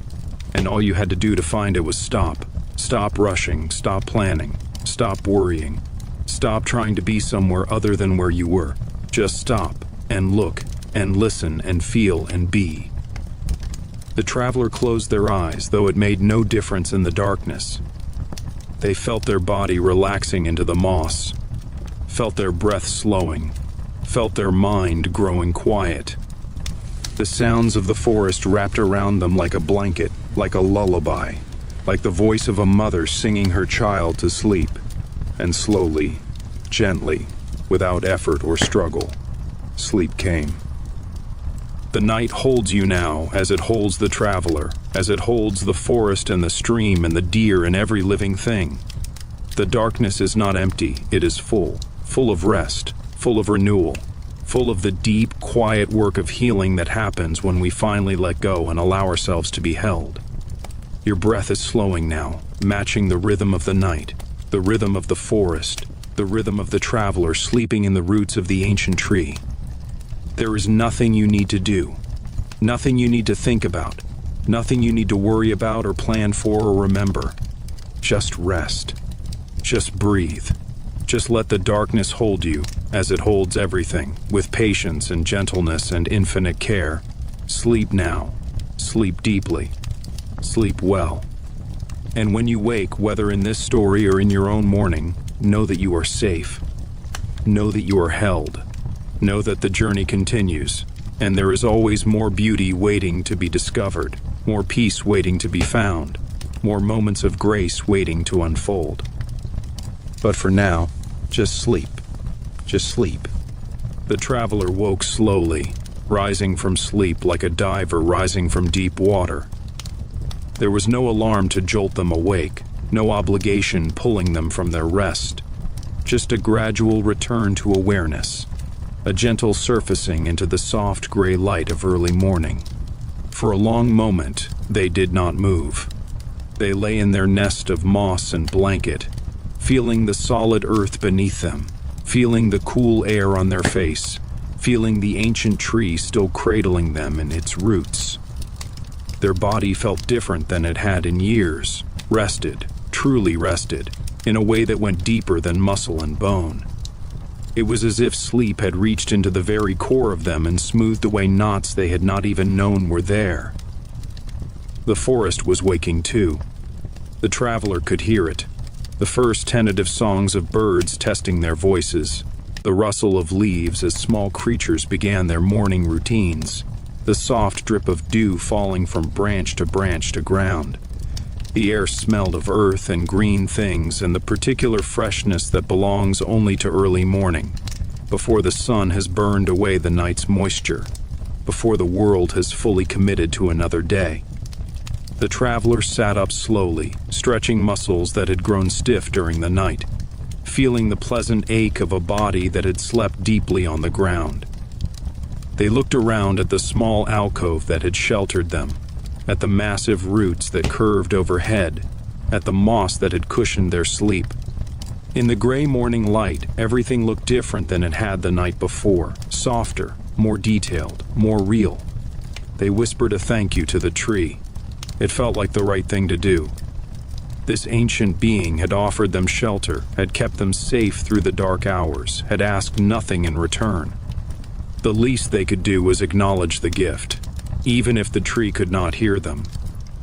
And all you had to do to find it was stop. Stop rushing, stop planning, stop worrying. Stop trying to be somewhere other than where you were. Just stop and look and listen and feel and be. The traveler closed their eyes, though it made no difference in the darkness. They felt their body relaxing into the moss, felt their breath slowing, felt their mind growing quiet. The sounds of the forest wrapped around them like a blanket, like a lullaby, like the voice of a mother singing her child to sleep. And slowly, gently, without effort or struggle, sleep came. The night holds you now, as it holds the traveler, as it holds the forest and the stream and the deer and every living thing. The darkness is not empty, it is full of rest, full of renewal, full of the deep, quiet work of healing that happens when we finally let go and allow ourselves to be held. Your breath is slowing now, matching the rhythm of the night, the rhythm of the forest, the rhythm of the traveler sleeping in the roots of the ancient tree. There is nothing you need to do, nothing you need to think about, nothing you need to worry about or plan for or remember. Just rest. Just breathe. Just let the darkness hold you, as it holds everything, with patience and gentleness and infinite care. Sleep now. Sleep deeply. Sleep well. And when you wake, whether in this story or in your own morning, know that you are safe. Know that you are held. Know that the journey continues, and there is always more beauty waiting to be discovered, more peace waiting to be found, more moments of grace waiting to unfold. But for now, just sleep. Just sleep. The traveler woke slowly, rising from sleep like a diver rising from deep water. There was no alarm to jolt them awake, no obligation pulling them from their rest. Just a gradual return to awareness. A gentle surfacing into the soft gray light of early morning. For a long moment, they did not move. They lay in their nest of moss and blanket, feeling the solid earth beneath them, feeling the cool air on their face, feeling the ancient tree still cradling them in its roots. Their body felt different than it had in years, rested, truly rested, in a way that went deeper than muscle and bone. It was as if sleep had reached into the very core of them and smoothed away knots they had not even known were there. The forest was waking too. The traveler could hear it. The first tentative songs of birds testing their voices. The rustle of leaves as small creatures began their morning routines. The soft drip of dew falling from branch to ground. The air smelled of earth and green things and the particular freshness that belongs only to early morning, before the sun has burned away the night's moisture, before the world has fully committed to another day. The traveler sat up slowly, stretching muscles that had grown stiff during the night, feeling the pleasant ache of a body that had slept deeply on the ground. They looked around at the small alcove that had sheltered them, at the massive roots that curved overhead, at the moss that had cushioned their sleep. In the gray morning light, everything looked different than it had the night before, softer, more detailed, more real. They whispered a thank you to the tree. It felt like the right thing to do. This ancient being had offered them shelter, had kept them safe through the dark hours, had asked nothing in return. The least they could do was acknowledge the gift. even if the tree could not hear them,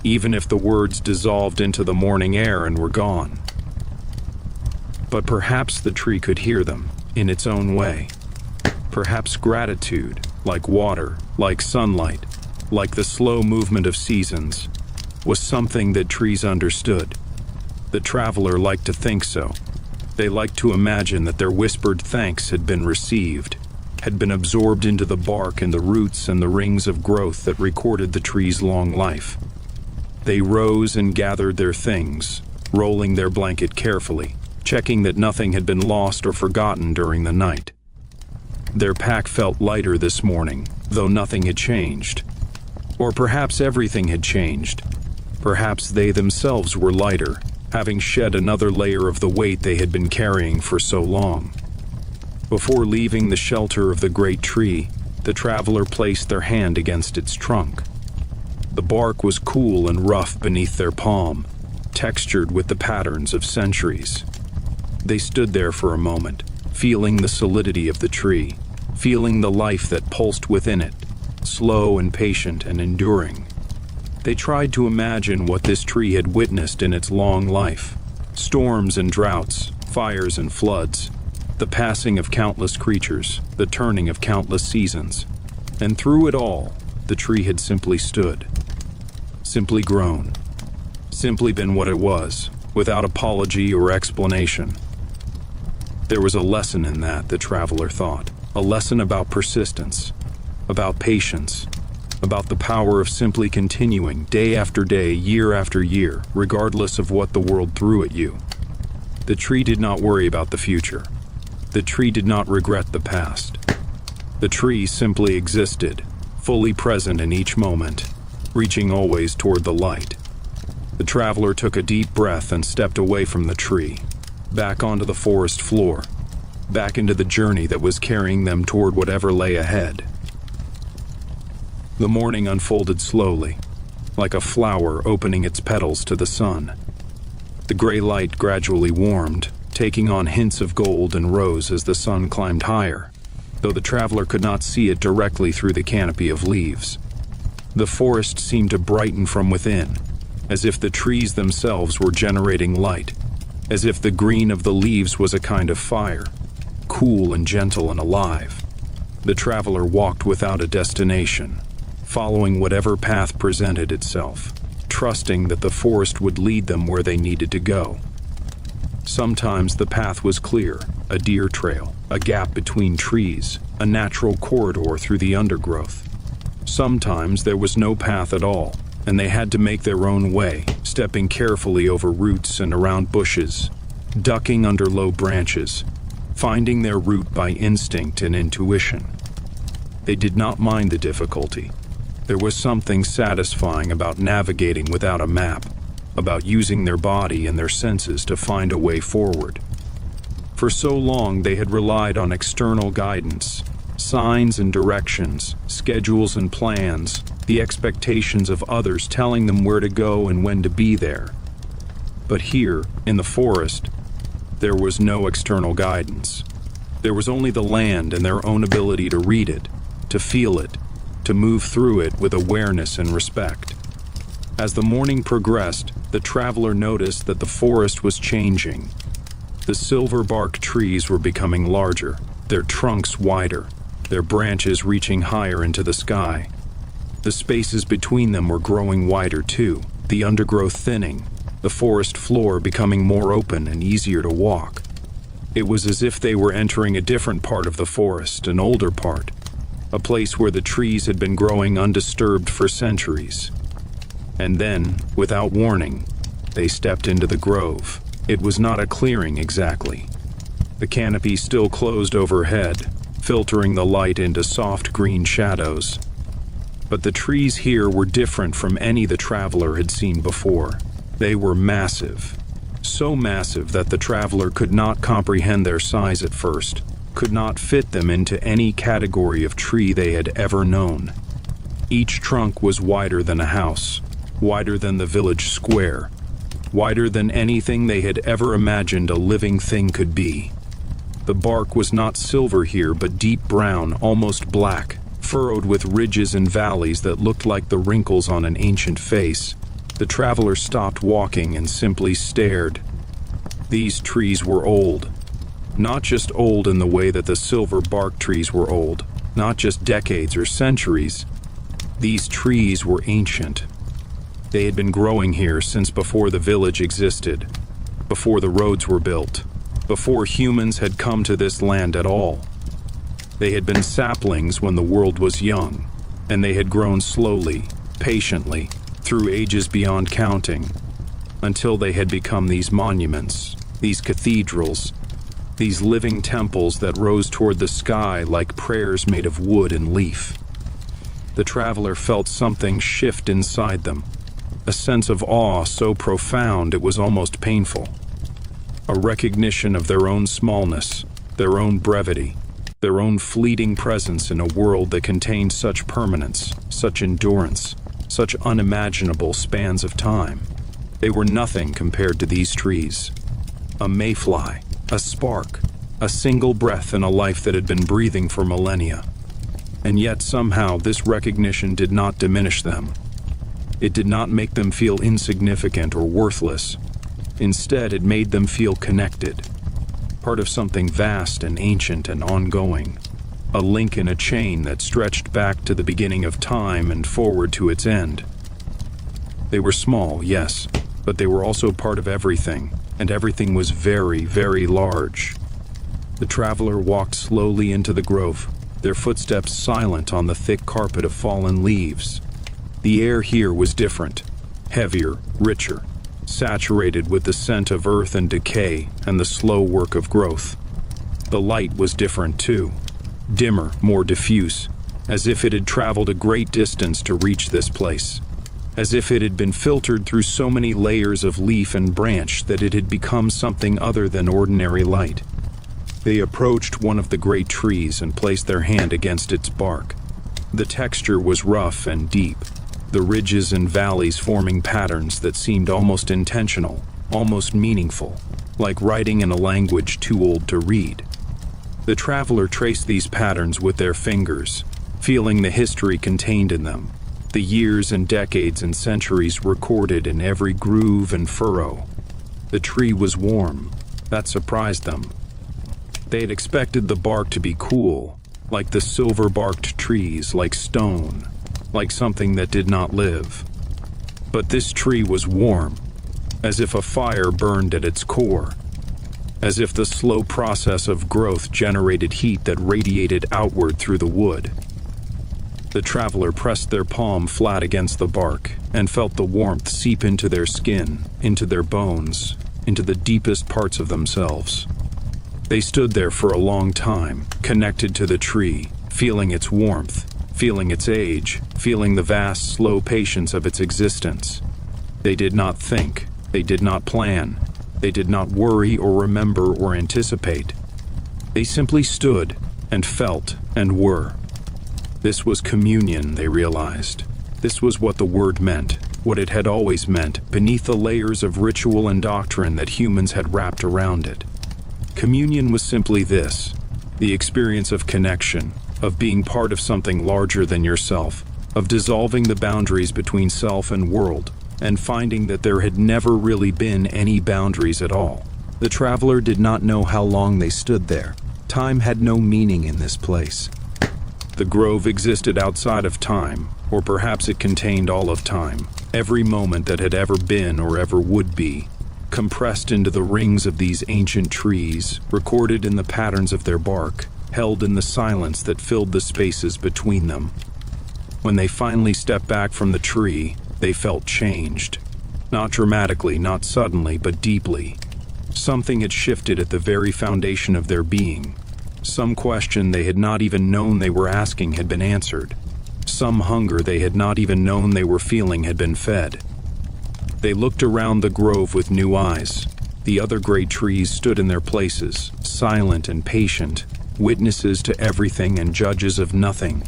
even if the words dissolved into the morning air and were gone. But perhaps the tree could hear them in its own way. Perhaps gratitude, like water, like sunlight, like the slow movement of seasons, was something that trees understood. The traveler liked to think so. They liked to imagine that their whispered thanks had been received, had been absorbed into the bark and the roots and the rings of growth that recorded the tree's long life. They rose and gathered their things, rolling their blanket carefully, checking that nothing had been lost or forgotten during the night. Their pack felt lighter this morning, though nothing had changed. Or perhaps everything had changed. Perhaps they themselves were lighter, having shed another layer of the weight they had been carrying for so long. Before leaving the shelter of the great tree, the traveler placed their hand against its trunk. The bark was cool and rough beneath their palm, textured with the patterns of centuries. They stood there for a moment, feeling the solidity of the tree, feeling the life that pulsed within it, slow and patient and enduring. They tried to imagine what this tree had witnessed in its long life: storms and droughts, fires and floods, the passing of countless creatures, the turning of countless seasons. And through it all, the tree had simply stood, simply grown, simply been what it was, without apology or explanation. There was a lesson in that, the traveler thought, a lesson about persistence, about patience, about the power of simply continuing day after day, year after year, regardless of what the world threw at you. The tree did not worry about the future. The tree did not regret the past. The tree simply existed, fully present in each moment, reaching always toward the light. The traveler took a deep breath and stepped away from the tree, back onto the forest floor, back into the journey that was carrying them toward whatever lay ahead. The morning unfolded slowly, like a flower opening its petals to the sun. The gray light gradually warmed, taking on hints of gold and rose as the sun climbed higher, though the traveler could not see it directly through the canopy of leaves. The forest seemed to brighten from within, as if the trees themselves were generating light, as if the green of the leaves was a kind of fire, cool and gentle and alive. The traveler walked without a destination, following whatever path presented itself, trusting that the forest would lead them where they needed to go. Sometimes the path was clear, a deer trail, a gap between trees, a natural corridor through the undergrowth. Sometimes there was no path at all, and they had to make their own way, stepping carefully over roots and around bushes, ducking under low branches, finding their route by instinct and intuition. They did not mind the difficulty. There was something satisfying about navigating without a map, about using their body and their senses to find a way forward. For so long they had relied on external guidance, signs and directions, schedules and plans, the expectations of others telling them where to go and when to be there. But here, in the forest, there was no external guidance. There was only the land and their own ability to read it, to feel it, to move through it with awareness and respect. As the morning progressed, the traveler noticed that the forest was changing. The silver-bark trees were becoming larger, their trunks wider, their branches reaching higher into the sky. The spaces between them were growing wider too, the undergrowth thinning, the forest floor becoming more open and easier to walk. It was as if they were entering a different part of the forest, an older part, a place where the trees had been growing undisturbed for centuries. And then, without warning, they stepped into the grove. It was not a clearing exactly. The canopy still closed overhead, filtering the light into soft green shadows. But the trees here were different from any the traveler had seen before. They were massive, so massive that the traveler could not comprehend their size at first, could not fit them into any category of tree they had ever known. Each trunk was wider than a house, wider than the village square, wider than anything they had ever imagined a living thing could be. The bark was not silver here, but deep brown, almost black, furrowed with ridges and valleys that looked like the wrinkles on an ancient face. The traveler stopped walking and simply stared. These trees were old. Not just old in the way that the silver bark trees were old, not just decades or centuries. These trees were ancient. They had been growing here since before the village existed, before the roads were built, before humans had come to this land at all. They had been saplings when the world was young, and they had grown slowly, patiently, through ages beyond counting, until they had become these monuments, these cathedrals, these living temples that rose toward the sky like prayers made of wood and leaf. The traveler felt something shift inside them, a sense of awe so profound it was almost painful. A recognition of their own smallness, their own brevity, their own fleeting presence in a world that contained such permanence, such endurance, such unimaginable spans of time. They were nothing compared to these trees. A mayfly, a spark, a single breath in a life that had been breathing for millennia. And yet somehow this recognition did not diminish them. It did not make them feel insignificant or worthless. Instead, it made them feel connected, part of something vast and ancient and ongoing, a link in a chain that stretched back to the beginning of time and forward to its end. They were small, yes, but they were also part of everything, and everything was very, very large. The traveler walked slowly into the grove, their footsteps silent on the thick carpet of fallen leaves. The air here was different, heavier, richer, saturated with the scent of earth and decay and the slow work of growth. The light was different too, dimmer, more diffuse, as if it had traveled a great distance to reach this place, as if it had been filtered through so many layers of leaf and branch that it had become something other than ordinary light. They approached one of the great trees and placed their hand against its bark. The texture was rough and deep, the ridges and valleys forming patterns that seemed almost intentional, almost meaningful, like writing in a language too old to read. The traveler traced these patterns with their fingers, feeling the history contained in them, the years and decades and centuries recorded in every groove and furrow. The tree was warm. That surprised them. They had expected the bark to be cool, like the silver-barked trees, like stone, like something that did not live. But this tree was warm, as if a fire burned at its core, as if the slow process of growth generated heat that radiated outward through the wood. The traveler pressed their palm flat against the bark and felt the warmth seep into their skin, into their bones, into the deepest parts of themselves. They stood there for a long time, connected to the tree, feeling its warmth, feeling its age, feeling the vast, slow patience of its existence. They did not think, they did not plan, they did not worry or remember or anticipate. They simply stood and felt and were. This was communion, they realized. This was what the word meant, what it had always meant, beneath the layers of ritual and doctrine that humans had wrapped around it. Communion was simply this, the experience of connection, of being part of something larger than yourself, of dissolving the boundaries between self and world, and finding that there had never really been any boundaries at all. The traveler did not know how long they stood there. Time had no meaning in this place. The grove existed outside of time, or perhaps it contained all of time, every moment that had ever been or ever would be, compressed into the rings of these ancient trees, recorded in the patterns of their bark, held in the silence that filled the spaces between them. When they finally stepped back from the tree, they felt changed. Not dramatically, not suddenly, but deeply. Something had shifted at the very foundation of their being. Some question they had not even known they were asking had been answered. Some hunger they had not even known they were feeling had been fed. They looked around the grove with new eyes. The other great trees stood in their places, silent and patient, witnesses to everything and judges of nothing.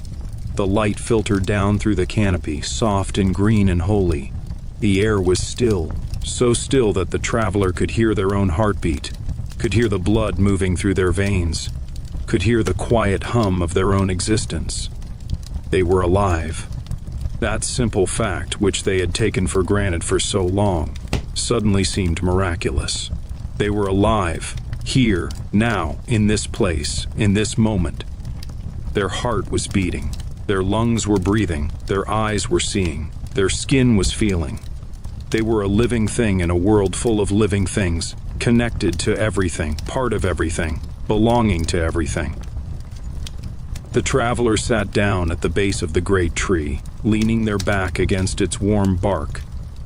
The light filtered down through the canopy, soft and green and holy. The air was still, so still that the traveler could hear their own heartbeat, could hear the blood moving through their veins, could hear the quiet hum of their own existence. They were alive. That simple fact, which they had taken for granted for so long, suddenly seemed miraculous. They were alive, here, now, in this place, in this moment. Their heart was beating, their lungs were breathing, their eyes were seeing, their skin was feeling. They were a living thing in a world full of living things, connected to everything, part of everything, belonging to everything. The traveler sat down at the base of the great tree, leaning their back against its warm bark,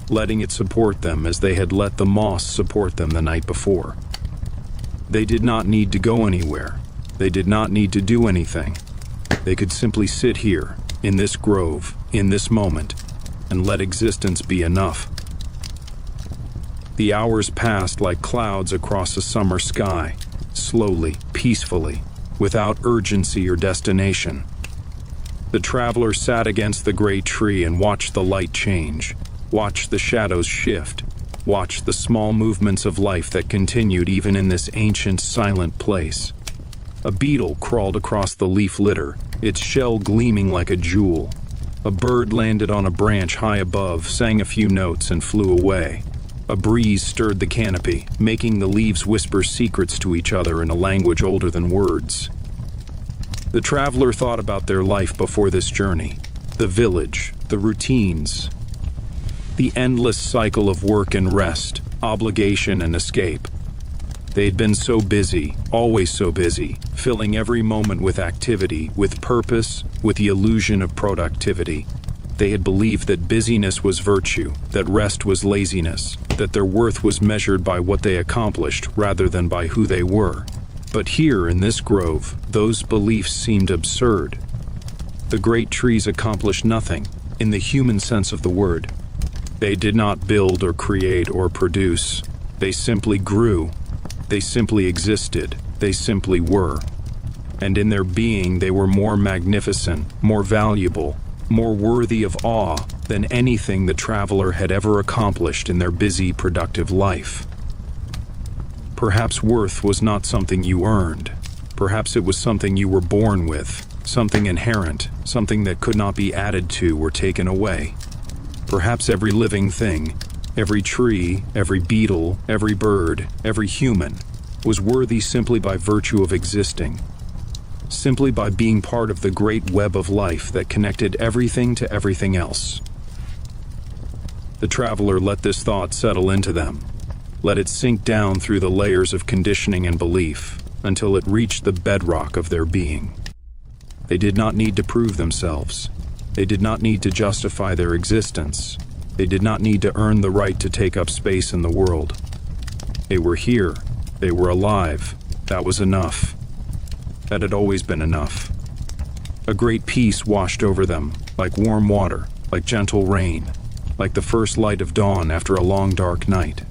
letting it support them as they had let the moss support them the night before. They did not need to go anywhere. They did not need to do anything. They could simply sit here, in this grove, in this moment, and let existence be enough. The hours passed like clouds across a summer sky, slowly, peacefully, without urgency or destination. The traveler sat against the great tree and watched the light change, watched the shadows shift, watched the small movements of life that continued even in this ancient, silent place. A beetle crawled across the leaf litter, its shell gleaming like a jewel. A bird landed on a branch high above, sang a few notes, and flew away. A breeze stirred the canopy, making the leaves whisper secrets to each other in a language older than words. The traveler thought about their life before this journey, the village, the routines, the endless cycle of work and rest, obligation and escape. They had been so busy, always so busy, filling every moment with activity, with purpose, with the illusion of productivity. They had believed that busyness was virtue, that rest was laziness, that their worth was measured by what they accomplished rather than by who they were. But here in this grove, those beliefs seemed absurd. The great trees accomplished nothing, in the human sense of the word. They did not build or create or produce. They simply grew. They simply existed. They simply were. And in their being, they were more magnificent, more valuable, more worthy of awe than anything the traveler had ever accomplished in their busy, productive life. Perhaps worth was not something you earned. Perhaps it was something you were born with, something inherent, something that could not be added to or taken away. Perhaps every living thing, every tree, every beetle, every bird, every human, was worthy simply by virtue of existing, simply by being part of the great web of life that connected everything to everything else. The traveler let this thought settle into them, let it sink down through the layers of conditioning and belief until it reached the bedrock of their being. They did not need to prove themselves. They did not need to justify their existence. They did not need to earn the right to take up space in the world. They were here. They were alive. That was enough. That had always been enough. A great peace washed over them, like warm water, like gentle rain, like the first light of dawn after a long dark night.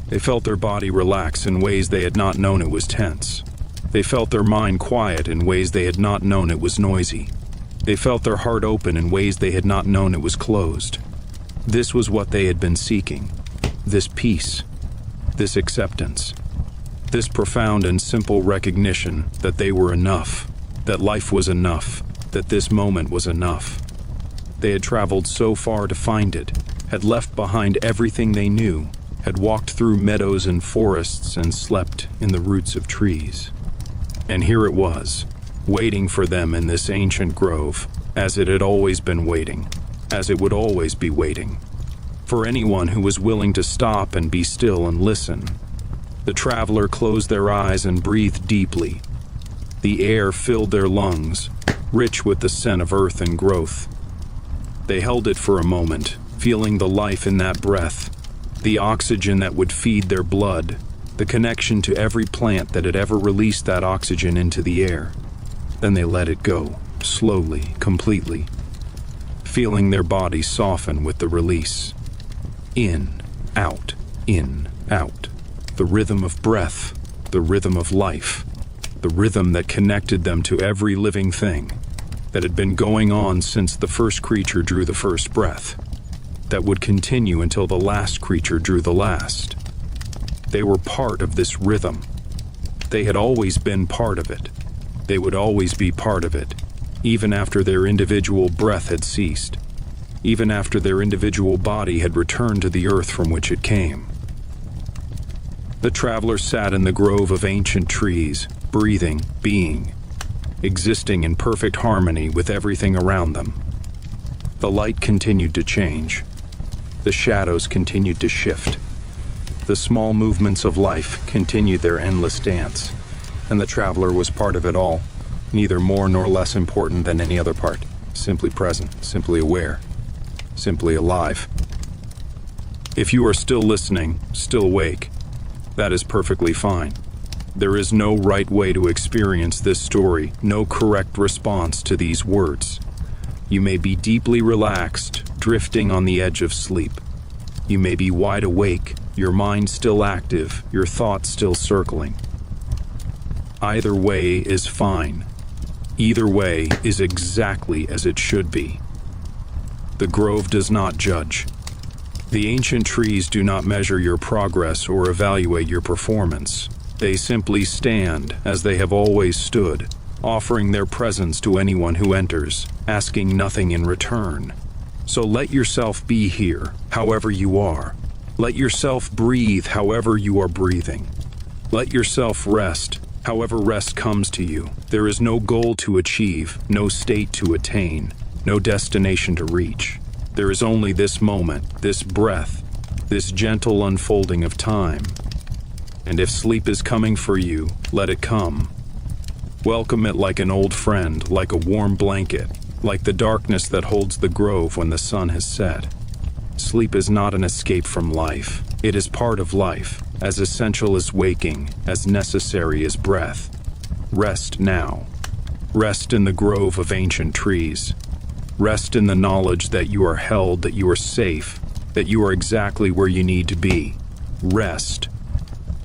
They felt their body relax in ways they had not known it was tense. They felt their mind quiet in ways they had not known it was noisy. They felt their heart open in ways they had not known it was closed. This was what they had been seeking. This peace. This acceptance. This profound and simple recognition that they were enough, that life was enough, that this moment was enough. They had traveled so far to find it, had left behind everything they knew, had walked through meadows and forests and slept in the roots of trees. And here it was, waiting for them in this ancient grove, as it had always been waiting, as it would always be waiting, for anyone who was willing to stop and be still and listen. The traveler closed their eyes and breathed deeply. The air filled their lungs, rich with the scent of earth and growth. They held it for a moment, feeling the life in that breath, the oxygen that would feed their blood, the connection to every plant that had ever released that oxygen into the air. Then they let it go, slowly, completely, feeling their bodies soften with the release. In, out, in, out. The rhythm of breath, the rhythm of life, the rhythm that connected them to every living thing, that had been going on since the first creature drew the first breath, that would continue until the last creature drew the last. They were part of this rhythm. They had always been part of it. They would always be part of it. even after their individual breath had ceased, even after their individual body had returned to the earth from which it came. The traveler sat in the grove of ancient trees, breathing, being, existing in perfect harmony with everything around them. The light continued to change. The shadows continued to shift. The small movements of life continued their endless dance, and the traveler was part of it all, neither more nor less important than any other part, simply present, simply aware, simply alive. If you are still listening, still awake, that is perfectly fine. There is no right way to experience this story, no correct response to these words. You may be deeply relaxed, drifting on the edge of sleep. You may be wide awake, your mind still active, your thoughts still circling. Either way is fine. Either way is exactly as it should be. The grove does not judge. The ancient trees do not measure your progress or evaluate your performance. They simply stand as they have always stood, offering their presence to anyone who enters, asking nothing in return. So let yourself be here, however you are. Let yourself breathe however you are breathing. Let yourself rest, however rest comes to you. There is no goal to achieve, no state to attain, no destination to reach. There is only this moment, this breath, this gentle unfolding of time. And if sleep is coming for you, let it come. Welcome it like an old friend, like a warm blanket, like the darkness that holds the grove when the sun has set. Sleep is not an escape from life. It is part of life, as essential as waking, as necessary as breath. Rest now. Rest in the grove of ancient trees. Rest in the knowledge that you are held, that you are safe, that you are exactly where you need to be. Rest.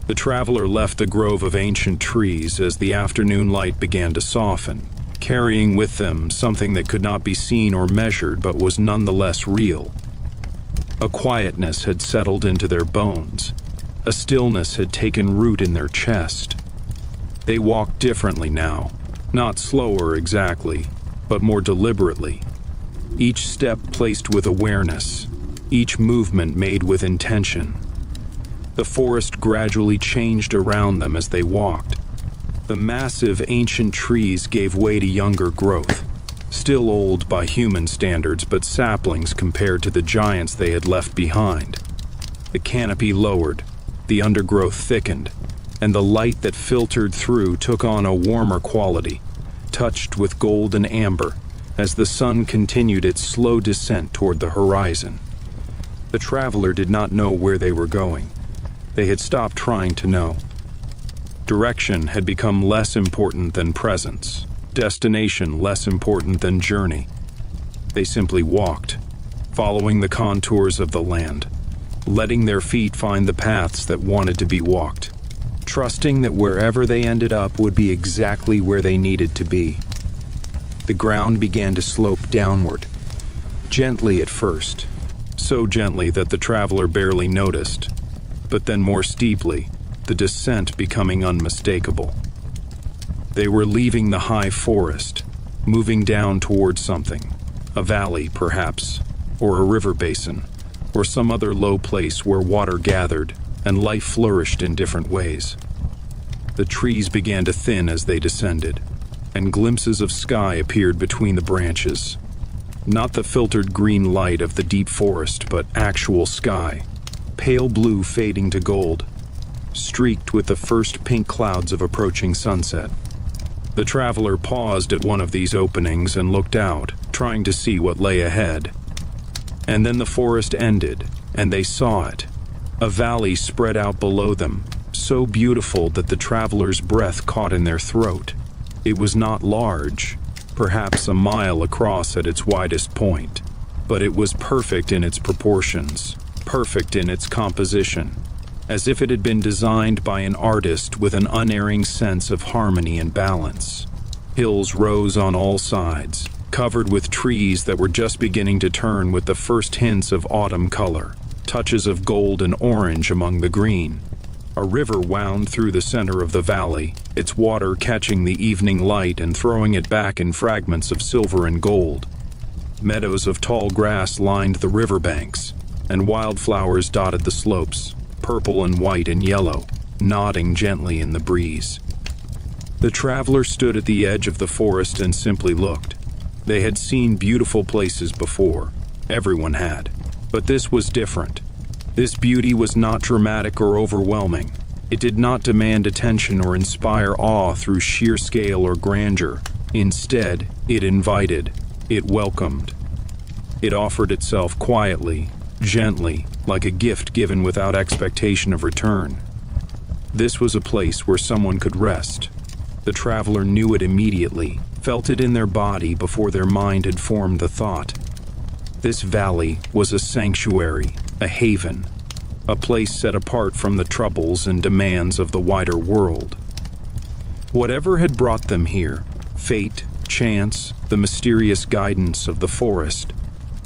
The traveler left the grove of ancient trees as the afternoon light began to soften, carrying with them something that could not be seen or measured but was nonetheless real. A quietness had settled into their bones. A stillness had taken root in their chest. They walked differently now, not slower exactly, but more deliberately. Each step placed with awareness, each movement made with intention. The forest gradually changed around them as they walked. The massive ancient trees gave way to younger growth, still old by human standards, but saplings compared to the giants they had left behind. The canopy lowered, the undergrowth thickened, and the light that filtered through took on a warmer quality, touched with gold and amber, as the sun continued its slow descent toward the horizon. The traveler did not know where they were going. They had stopped trying to know. Direction had become less important than presence, destination less important than journey. They simply walked, following the contours of the land, letting their feet find the paths that wanted to be walked, trusting that wherever they ended up would be exactly where they needed to be. The ground began to slope downward, gently at first, so gently that the traveler barely noticed, but then more steeply, the descent becoming unmistakable. They were leaving the high forest, moving down towards something, a valley perhaps, or a river basin, or some other low place where water gathered and life flourished in different ways. The trees began to thin as they descended, and glimpses of sky appeared between the branches. Not the filtered green light of the deep forest, but actual sky, pale blue fading to gold, streaked with the first pink clouds of approaching sunset. The traveler paused at one of these openings and looked out, trying to see what lay ahead. And then the forest ended, and they saw it. A valley spread out below them, so beautiful that the traveler's breath caught in their throat. It was not large, perhaps a mile across at its widest point, but it was perfect in its proportions, perfect in its composition, as if it had been designed by an artist with an unerring sense of harmony and balance. Hills rose on all sides, covered with trees that were just beginning to turn with the first hints of autumn color, touches of gold and orange among the green. A river wound through the center of the valley, its water catching the evening light and throwing it back in fragments of silver and gold. Meadows of tall grass lined the riverbanks, and wildflowers dotted the slopes, purple and white and yellow, nodding gently in the breeze. The traveler stood at the edge of the forest and simply looked. They had seen beautiful places before. Everyone had. But this was different. This beauty was not dramatic or overwhelming. It did not demand attention or inspire awe through sheer scale or grandeur. Instead, it invited. It welcomed. It offered itself quietly, gently, like a gift given without expectation of return. This was a place where someone could rest. The traveler knew it immediately, felt it in their body before their mind had formed the thought. This valley was a sanctuary, a haven, a place set apart from the troubles and demands of the wider world. Whatever had brought them here, fate, chance, the mysterious guidance of the forest,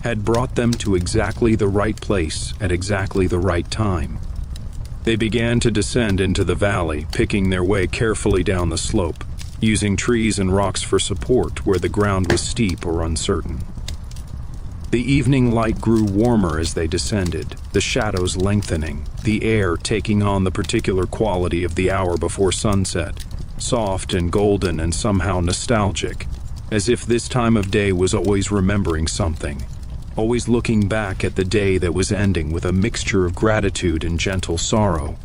had brought them to exactly the right place at exactly the right time. They began to descend into the valley, picking their way carefully down the slope, using trees and rocks for support where the ground was steep or uncertain. The evening light grew warmer as they descended, the shadows lengthening, the air taking on the particular quality of the hour before sunset, soft and golden and somehow nostalgic, as if this time of day was always remembering something, always looking back at the day that was ending with a mixture of gratitude and gentle sorrow.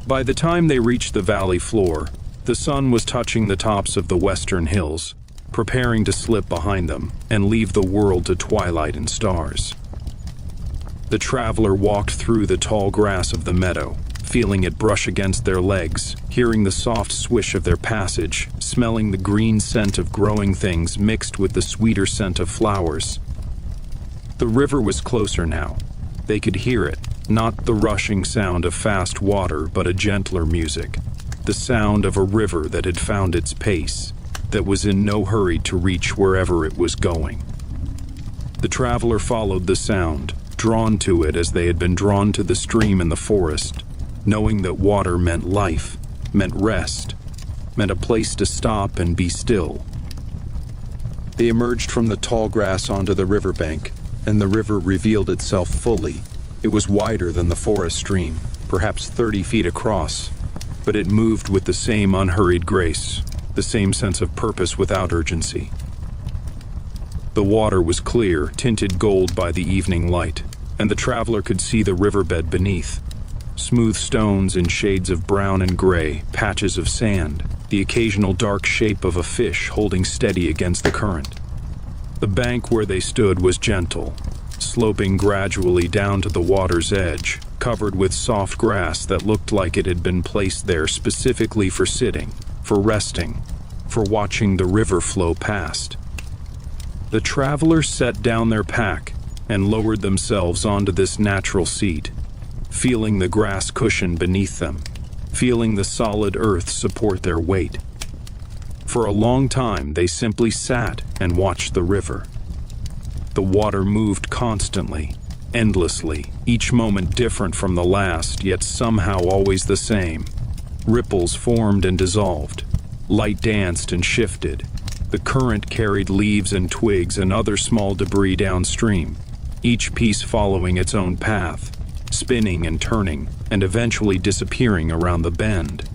By the time they reached the valley floor, the sun was touching the tops of the western hills, preparing to slip behind them and leave the world to twilight and stars. The traveler walked through the tall grass of the meadow, feeling it brush against their legs, hearing the soft swish of their passage, smelling the green scent of growing things mixed with the sweeter scent of flowers. The river was closer now. They could hear it, not the rushing sound of fast water, but a gentler music, the sound of a river that had found its pace, that was in no hurry to reach wherever it was going. The traveler followed the sound, drawn to it as they had been drawn to the stream in the forest, knowing that water meant life, meant rest, meant a place to stop and be still. They emerged from the tall grass onto the riverbank, and the river revealed itself fully. It was wider than the forest stream, perhaps 30 feet across, but it moved with the same unhurried grace, the same sense of purpose without urgency. The water was clear, tinted gold by the evening light, and the traveler could see the riverbed beneath. Smooth stones in shades of brown and gray, patches of sand, the occasional dark shape of a fish holding steady against the current. The bank where they stood was gentle, sloping gradually down to the water's edge, covered with soft grass that looked like it had been placed there specifically for sitting, for resting, for watching the river flow past. The travelers set down their pack and lowered themselves onto this natural seat, feeling the grass cushion beneath them, feeling the solid earth support their weight. For a long time, they simply sat and watched the river. The water moved constantly, endlessly, each moment different from the last, yet somehow always the same. Ripples formed and dissolved. Light danced and shifted. The current carried leaves and twigs and other small debris downstream, each piece following its own path, spinning and turning, and eventually disappearing around the bend.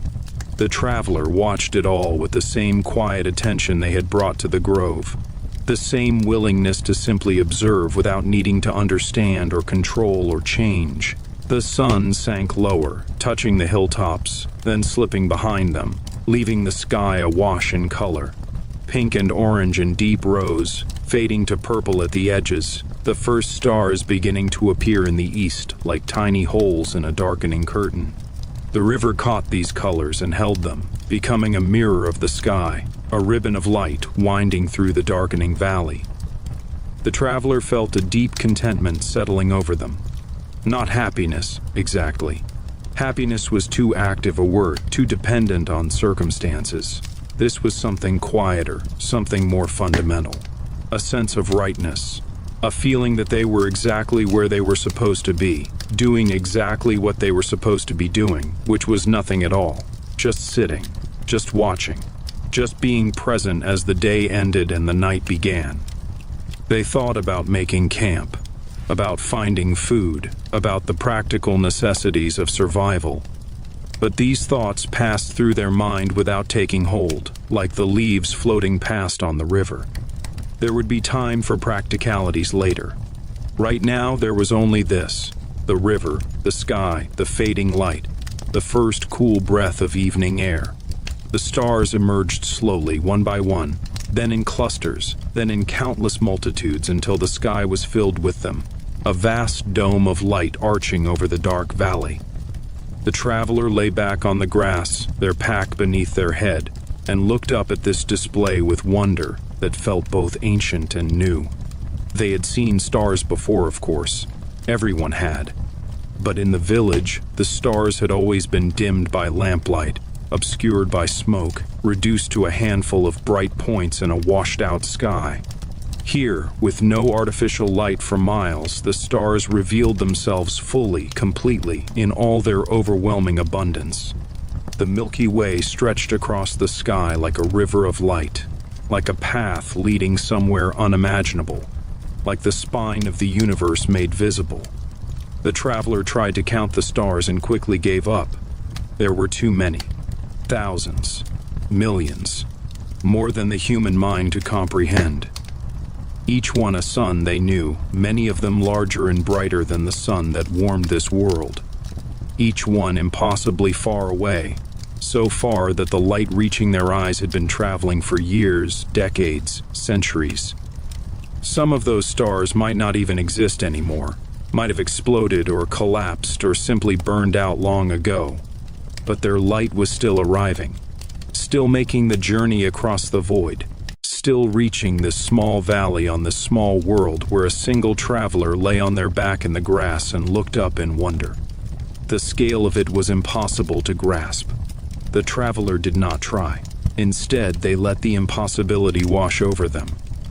The traveler watched it all with the same quiet attention they had brought to the grove, the same willingness to simply observe without needing to understand or control or change. The sun sank lower, touching the hilltops, then slipping behind them, leaving the sky awash in color. Pink and orange in deep rose, fading to purple at the edges, the first stars beginning to appear in the east like tiny holes in a darkening curtain. The river caught these colors and held them, becoming a mirror of the sky, a ribbon of light winding through the darkening valley. The traveler felt a deep contentment settling over them. Not happiness, exactly. Happiness was too active a word, too dependent on circumstances. This was something quieter, something more fundamental. A sense of rightness, A feeling that they were exactly where they were supposed to be, doing exactly what they were supposed to be doing, which was nothing at all. Just sitting, just watching, just being present as the day ended and the night began. They thought about making camp, about finding food, about the practical necessities of survival. But these thoughts passed through their mind without taking hold, like the leaves floating past on the river. There would be time for practicalities later. Right now, there was only this: the river, the sky, the fading light, the first cool breath of evening air. The stars emerged slowly, one by one, then in clusters, then in countless multitudes until the sky was filled with them, a vast dome of light arching over the dark valley. The traveler lay back on the grass, their pack beneath their head, and looked up at this display with wonder that felt both ancient and new. They had seen stars before, of course. Everyone had. But in the village, the stars had always been dimmed by lamplight, obscured by smoke, reduced to a handful of bright points in a washed-out sky. Here, with no artificial light for miles, the stars revealed themselves fully, completely, in all their overwhelming abundance. The Milky Way stretched across the sky like a river of light, like a path leading somewhere unimaginable, like the spine of the universe made visible. The traveler tried to count the stars and quickly gave up. There were too many. Thousands. Millions. More than the human mind to comprehend. Each one a sun, they knew, many of them larger and brighter than the sun that warmed this world. Each one impossibly far away, so far that the light reaching their eyes had been traveling for years, decades, centuries. Some of those stars might not even exist anymore, might have exploded or collapsed or simply burned out long ago. But their light was still arriving, still making the journey across the void, still reaching this small valley on this small world where a single traveler lay on their back in the grass and looked up in wonder. The scale of it was impossible to grasp. The traveler did not try. Instead, they let the impossibility wash over them,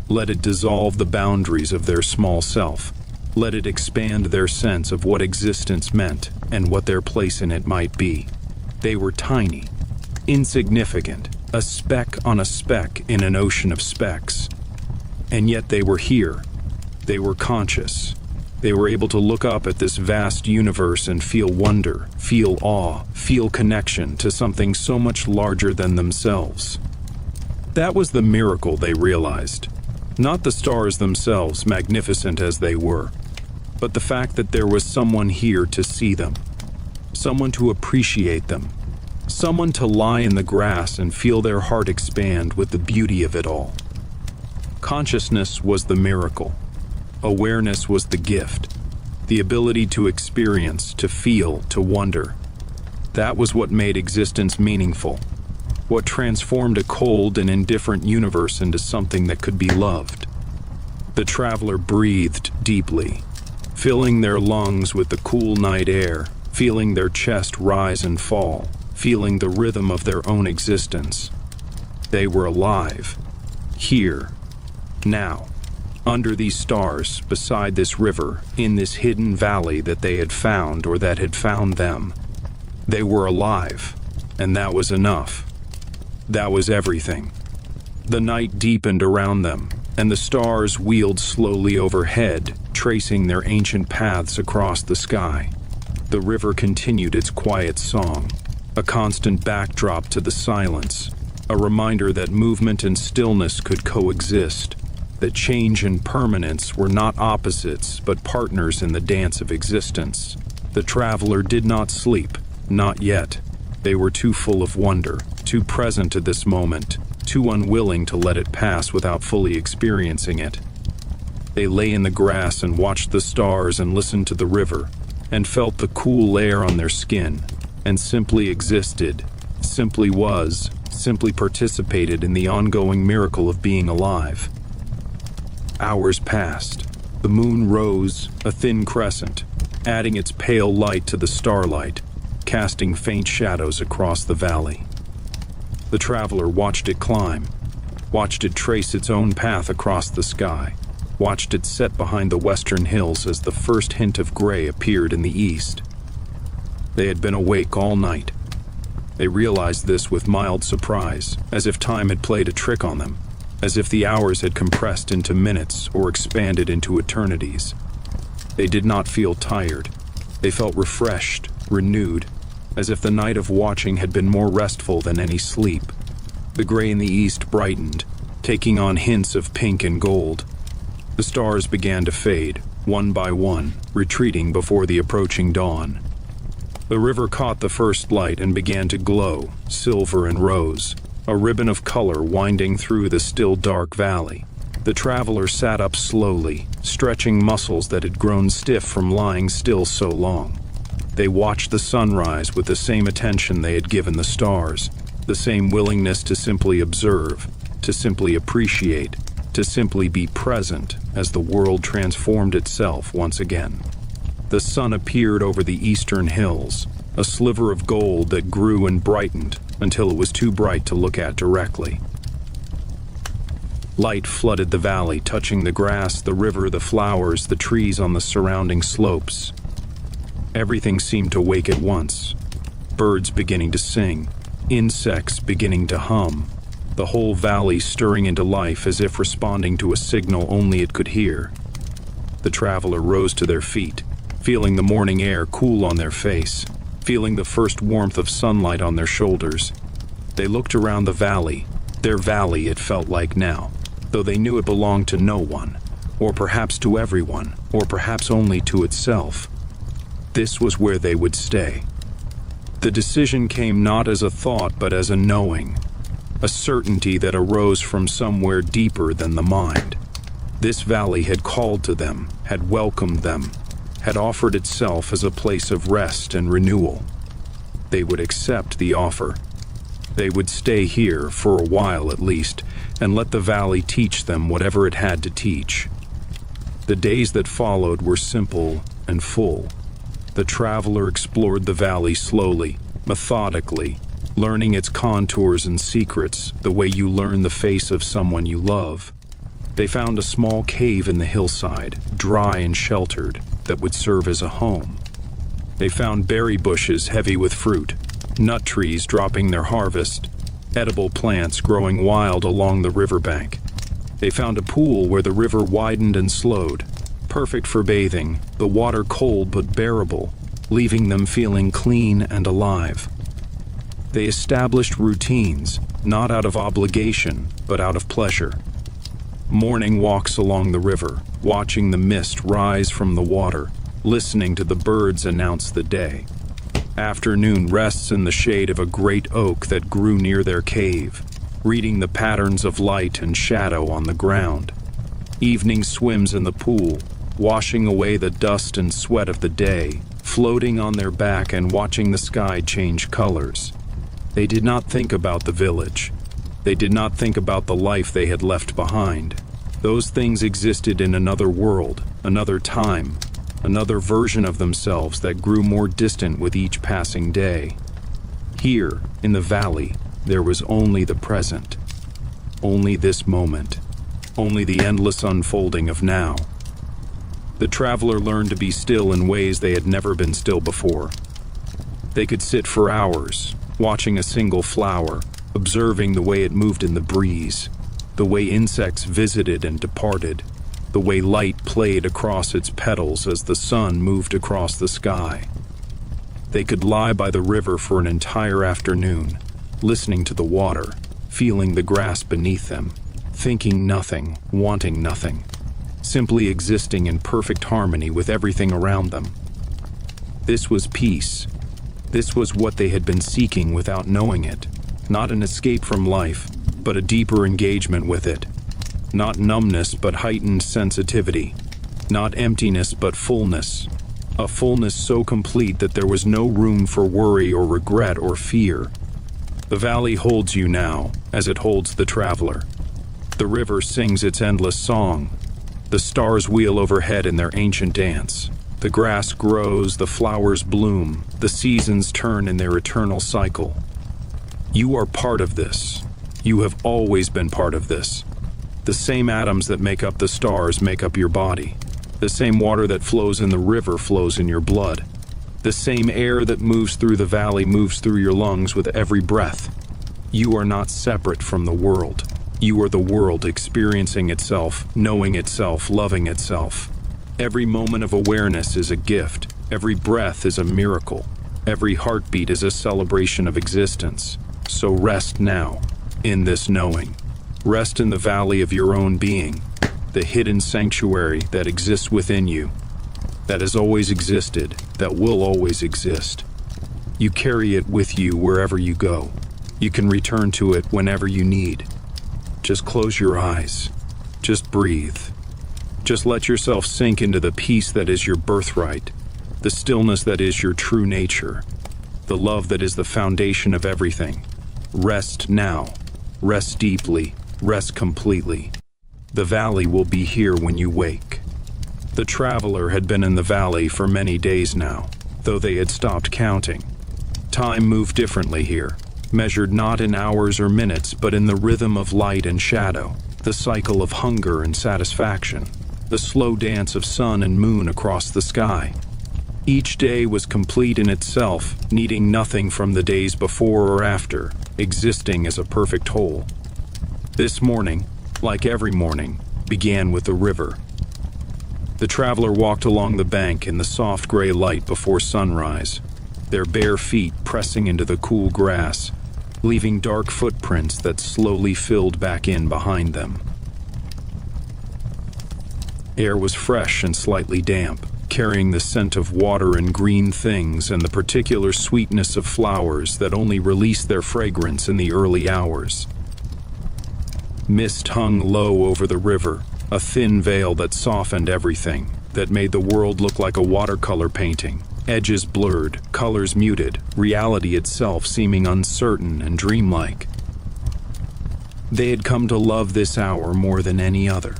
let it dissolve the boundaries of their small self, let it expand their sense of what existence meant and what their place in it might be. They were tiny, insignificant, a speck on a speck in an ocean of specks. And yet they were here. They were conscious. They were able to look up at this vast universe and feel wonder, feel awe, feel connection to something so much larger than themselves. That was the miracle, they realized. Not the stars themselves, magnificent as they were, but the fact that there was someone here to see them, someone to appreciate them, someone to lie in the grass and feel their heart expand with the beauty of it all. Consciousness was the miracle. Awareness was the gift, the ability to experience, to feel, to wonder. That was what made existence meaningful, what transformed a cold and indifferent universe into something that could be loved. The traveler breathed deeply, filling their lungs with the cool night air, feeling their chest rise and fall, feeling the rhythm of their own existence. They were alive, here, now. Under these stars, beside this river, in this hidden valley that they had found or that had found them. They were alive, and that was enough. That was everything. The night deepened around them, and the stars wheeled slowly overhead, tracing their ancient paths across the sky. The river continued its quiet song, a constant backdrop to the silence, a reminder that movement and stillness could coexist, that change and permanence were not opposites but partners in the dance of existence. The traveler did not sleep, not yet. They were too full of wonder, too present to this moment, too unwilling to let it pass without fully experiencing it. They lay in the grass and watched the stars and listened to the river, and felt the cool air on their skin, and simply existed, simply was, simply participated in the ongoing miracle of being alive. Hours passed. The moon rose, a thin crescent, adding its pale light to the starlight, casting faint shadows across the valley. The traveler watched it climb, watched it trace its own path across the sky, watched it set behind the western hills as the first hint of gray appeared in the east. They had been awake all night. They realized this with mild surprise, as if time had played a trick on them, as if the hours had compressed into minutes or expanded into eternities. They did not feel tired. They felt refreshed, renewed, as if the night of watching had been more restful than any sleep. The gray in the east brightened, taking on hints of pink and gold. The stars began to fade, one by one, retreating before the approaching dawn. The river caught the first light and began to glow, silver and rose, a ribbon of color winding through the still dark valley. The traveler sat up slowly, stretching muscles that had grown stiff from lying still so long. They watched the sunrise with the same attention they had given the stars, the same willingness to simply observe, to simply appreciate, to simply be present as the world transformed itself once again. The sun appeared over the eastern hills, a sliver of gold that grew and brightened until it was too bright to look at directly. Light flooded the valley, touching the grass, the river, the flowers, the trees on the surrounding slopes. Everything seemed to wake at once. Birds beginning to sing, insects beginning to hum, the whole valley stirring into life as if responding to a signal only it could hear. The traveler rose to their feet, feeling the morning air cool on their face, feeling the first warmth of sunlight on their shoulders. They looked around the valley, their valley it felt like now, though they knew it belonged to no one, or perhaps to everyone, or perhaps only to itself. This was where they would stay. The decision came not as a thought but as a knowing, a certainty that arose from somewhere deeper than the mind. This valley had called to them, had welcomed them, had offered itself as a place of rest and renewal. They would accept the offer. They would stay here for a while at least, and let the valley teach them whatever it had to teach. The days that followed were simple and full. The traveler explored the valley slowly, methodically, learning its contours and secrets the way you learn the face of someone you love. They found a small cave in the hillside, dry and sheltered, that would serve as a home. They found berry bushes heavy with fruit, nut trees dropping their harvest, edible plants growing wild along the riverbank. They found a pool where the river widened and slowed, perfect for bathing, the water cold but bearable, leaving them feeling clean and alive. They established routines, not out of obligation, but out of pleasure. Morning walks along the river, watching the mist rise from the water, listening to the birds announce the day. Afternoon rests in the shade of a great oak that grew near their cave, reading the patterns of light and shadow on the ground. Evening swims in the pool, washing away the dust and sweat of the day, floating on their back and watching the sky change colors. They did not think about the village. They did not think about the life they had left behind. Those things existed in another world, another time, another version of themselves that grew more distant with each passing day. Here, in the valley, there was only the present, only this moment, only the endless unfolding of now. The traveler learned to be still in ways they had never been still before. They could sit for hours, watching a single flower, observing the way it moved in the breeze, the way insects visited and departed, the way light played across its petals as the sun moved across the sky. They could lie by the river for an entire afternoon, listening to the water, feeling the grass beneath them, thinking nothing, wanting nothing, simply existing in perfect harmony with everything around them. This was peace. This was what they had been seeking without knowing it. Not an escape from life, but a deeper engagement with it. Not numbness, but heightened sensitivity. Not emptiness, but fullness. A fullness so complete that there was no room for worry or regret or fear. The valley holds you now, as it holds the traveler. The river sings its endless song. The stars wheel overhead in their ancient dance. The grass grows, the flowers bloom, the seasons turn in their eternal cycle. You are part of this. You have always been part of this. The same atoms that make up the stars make up your body. The same water that flows in the river flows in your blood. The same air that moves through the valley moves through your lungs with every breath. You are not separate from the world. You are the world experiencing itself, knowing itself, loving itself. Every moment of awareness is a gift. Every breath is a miracle. Every heartbeat is a celebration of existence. So rest now, in this knowing. Rest in the valley of your own being, the hidden sanctuary that exists within you, that has always existed, that will always exist. You carry it with you wherever you go. You can return to it whenever you need. Just close your eyes. Just breathe. Just let yourself sink into the peace that is your birthright, the stillness that is your true nature, the love that is the foundation of everything. Rest now. Rest deeply. Rest completely. The valley will be here when you wake. The traveler had been in the valley for many days now, though they had stopped counting. Time moved differently here, measured not in hours or minutes, but in the rhythm of light and shadow, the cycle of hunger and satisfaction, the slow dance of sun and moon across the sky. Each day was complete in itself, needing nothing from the days before or after, existing as a perfect whole. This morning, like every morning, began with the river. The traveler walked along the bank in the soft gray light before sunrise, their bare feet pressing into the cool grass, leaving dark footprints that slowly filled back in behind them. Air was fresh and slightly damp, carrying the scent of water and green things and the particular sweetness of flowers that only release their fragrance in the early hours. Mist hung low over the river, a thin veil that softened everything, that made the world look like a watercolor painting, edges blurred, colors muted, reality itself seeming uncertain and dreamlike. They had come to love this hour more than any other.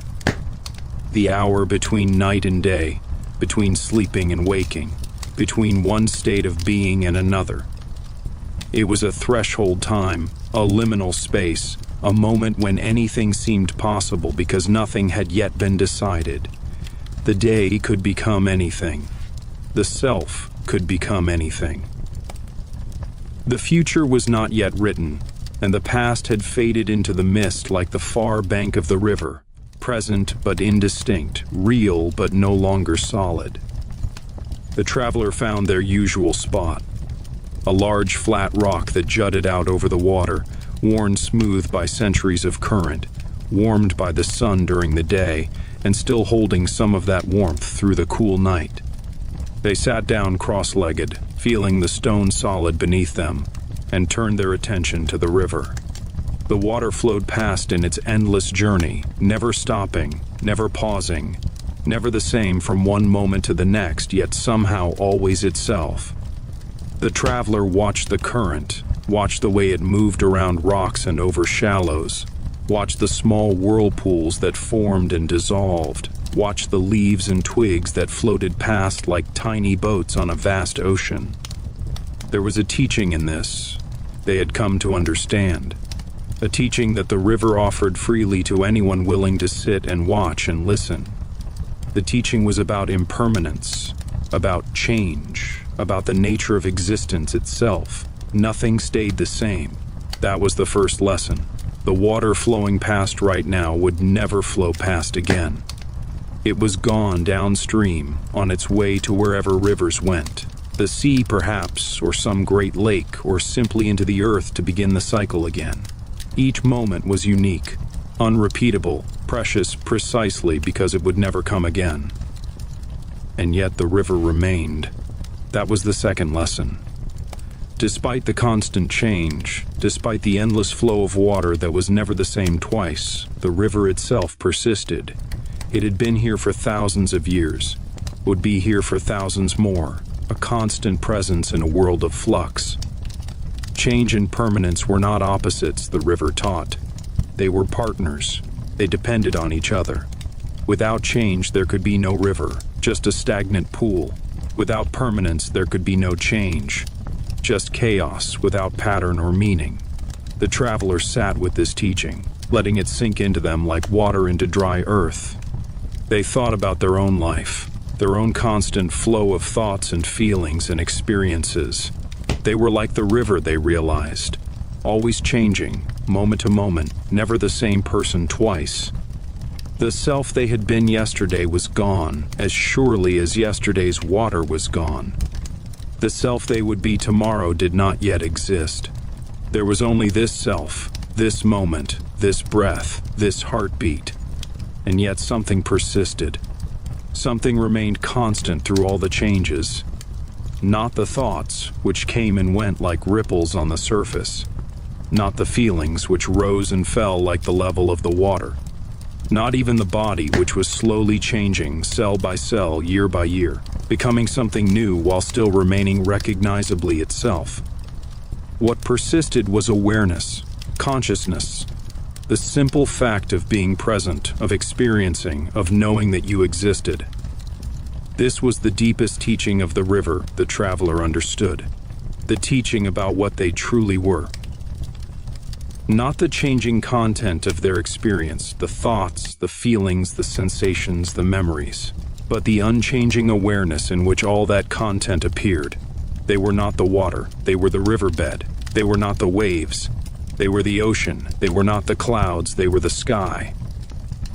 The hour between night and day, between sleeping and waking, between one state of being and another. It was a threshold time, a liminal space, a moment when anything seemed possible because nothing had yet been decided. The day could become anything. The self could become anything. The future was not yet written, and the past had faded into the mist like the far bank of the river, present but indistinct, real but no longer solid. The traveler found their usual spot, a large flat rock that jutted out over the water, worn smooth by centuries of current, warmed by the sun during the day, and still holding some of that warmth through the cool night. They sat down cross-legged, feeling the stone solid beneath them, and turned their attention to the river. The water flowed past in its endless journey, never stopping, never pausing, never the same from one moment to the next, yet somehow always itself. The traveler watched the current, watched the way it moved around rocks and over shallows, watched the small whirlpools that formed and dissolved, watched the leaves and twigs that floated past like tiny boats on a vast ocean. There was a teaching in this they had come to understand, a teaching that the river offered freely to anyone willing to sit and watch and listen. The teaching was about impermanence, about change, about the nature of existence itself. Nothing stayed the same. That was the first lesson. The water flowing past right now would never flow past again. It was gone downstream, on its way to wherever rivers went. The sea, perhaps, or some great lake, or simply into the earth to begin the cycle again. Each moment was unique, unrepeatable, precious precisely because it would never come again. And yet the river remained. That was the second lesson. Despite the constant change, despite the endless flow of water that was never the same twice, the river itself persisted. It had been here for thousands of years, would be here for thousands more, a constant presence in a world of flux. Change and permanence were not opposites, the river taught. They were partners. They depended on each other. Without change, there could be no river, just a stagnant pool. Without permanence, there could be no change, just chaos without pattern or meaning. The traveler sat with this teaching, letting it sink into them like water into dry earth. They thought about their own life, their own constant flow of thoughts and feelings and experiences. They were like the river, they realized, always changing, moment to moment, never the same person twice. The self they had been yesterday was gone, as surely as yesterday's water was gone. The self they would be tomorrow did not yet exist. There was only this self, this moment, this breath, this heartbeat. And yet something persisted. Something remained constant through all the changes. Not the thoughts, which came and went like ripples on the surface. Not the feelings, which rose and fell like the level of the water. Not even the body, which was slowly changing, cell by cell, year by year, becoming something new while still remaining recognizably itself. What persisted was awareness, consciousness, the simple fact of being present, of experiencing, of knowing that you existed. This was the deepest teaching of the river the traveler understood, the teaching about what they truly were. Not the changing content of their experience, the thoughts, the feelings, the sensations, the memories, but the unchanging awareness in which all that content appeared. They were not the water, they were the riverbed. They were not the waves, they were the ocean. They were not the clouds, they were the sky.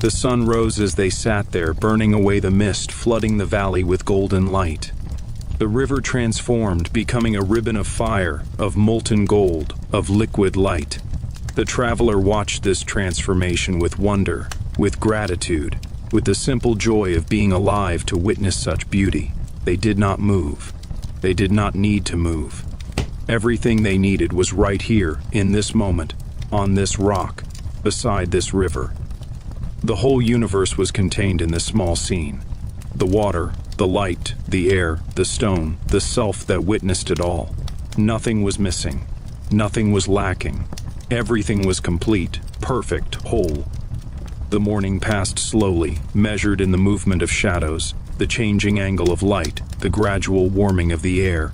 The sun rose as they sat there, burning away the mist, flooding the valley with golden light. The river transformed, becoming a ribbon of fire, of molten gold, of liquid light. The traveler watched this transformation with wonder, with gratitude, with the simple joy of being alive to witness such beauty. They did not move. They did not need to move. Everything they needed was right here, in this moment, on this rock, beside this river. The whole universe was contained in this small scene. The water, the light, the air, the stone, the self that witnessed it all. Nothing was missing. Nothing was lacking. Everything was complete, perfect, whole. The morning passed slowly, measured in the movement of shadows, the changing angle of light, the gradual warming of the air.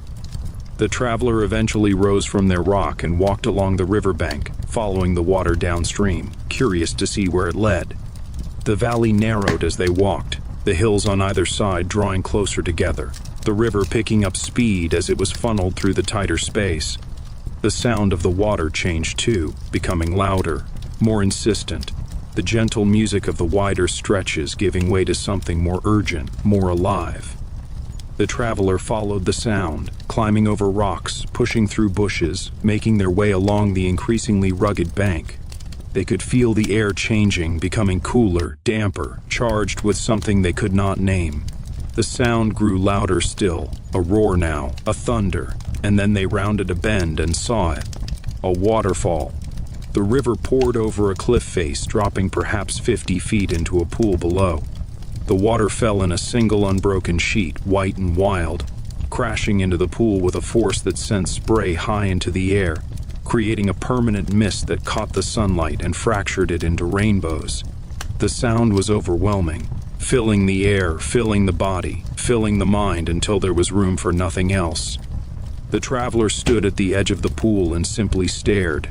The traveler eventually rose from their rock and walked along the riverbank, following the water downstream, curious to see where it led. The valley narrowed as they walked, the hills on either side drawing closer together, the river picking up speed as it was funneled through the tighter space. The sound of the water changed too, becoming louder, more insistent, the gentle music of the wider stretches giving way to something more urgent, more alive. The traveler followed the sound, climbing over rocks, pushing through bushes, making their way along the increasingly rugged bank. They could feel the air changing, becoming cooler, damper, charged with something they could not name. The sound grew louder still, a roar now, a thunder, and then they rounded a bend and saw it. A waterfall. The river poured over a cliff face, dropping perhaps 50 feet into a pool below. The water fell in a single unbroken sheet, white and wild, crashing into the pool with a force that sent spray high into the air, creating a permanent mist that caught the sunlight and fractured it into rainbows. The sound was overwhelming, filling the air, filling the body, filling the mind until there was room for nothing else. The traveler stood at the edge of the pool and simply stared.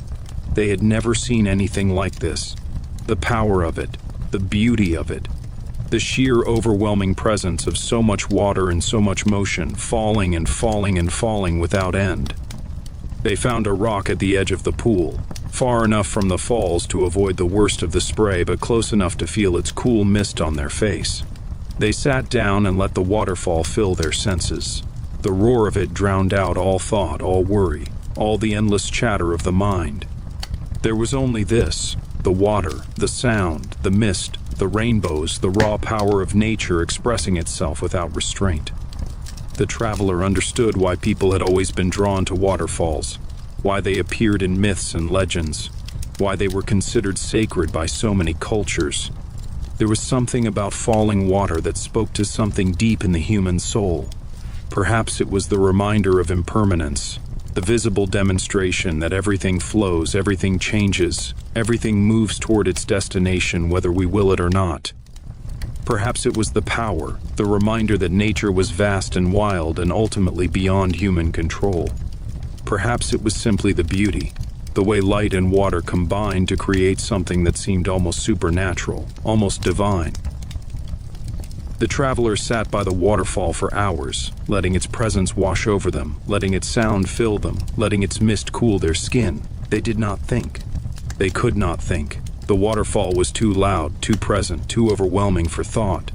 They had never seen anything like this. The power of it, the beauty of it, the sheer overwhelming presence of so much water and so much motion, falling and falling and falling without end. They found a rock at the edge of the pool, far enough from the falls to avoid the worst of the spray, but close enough to feel its cool mist on their face. They sat down and let the waterfall fill their senses. The roar of it drowned out all thought, all worry, all the endless chatter of the mind. There was only this, the water, the sound, the mist, the rainbows, the raw power of nature expressing itself without restraint. The traveler understood why people had always been drawn to waterfalls, why they appeared in myths and legends, why they were considered sacred by so many cultures. There was something about falling water that spoke to something deep in the human soul. Perhaps it was the reminder of impermanence, the visible demonstration that everything flows, everything changes, everything moves toward its destination whether we will it or not. Perhaps it was the power, the reminder that nature was vast and wild and ultimately beyond human control. Perhaps it was simply the beauty the way light and water combined to create something that seemed almost supernatural, almost divine. The travelers sat by the waterfall for hours, letting its presence wash over them, letting its sound fill them, letting its mist cool their skin. They did not think. They could not think. The waterfall was too loud, too present, too overwhelming for thought.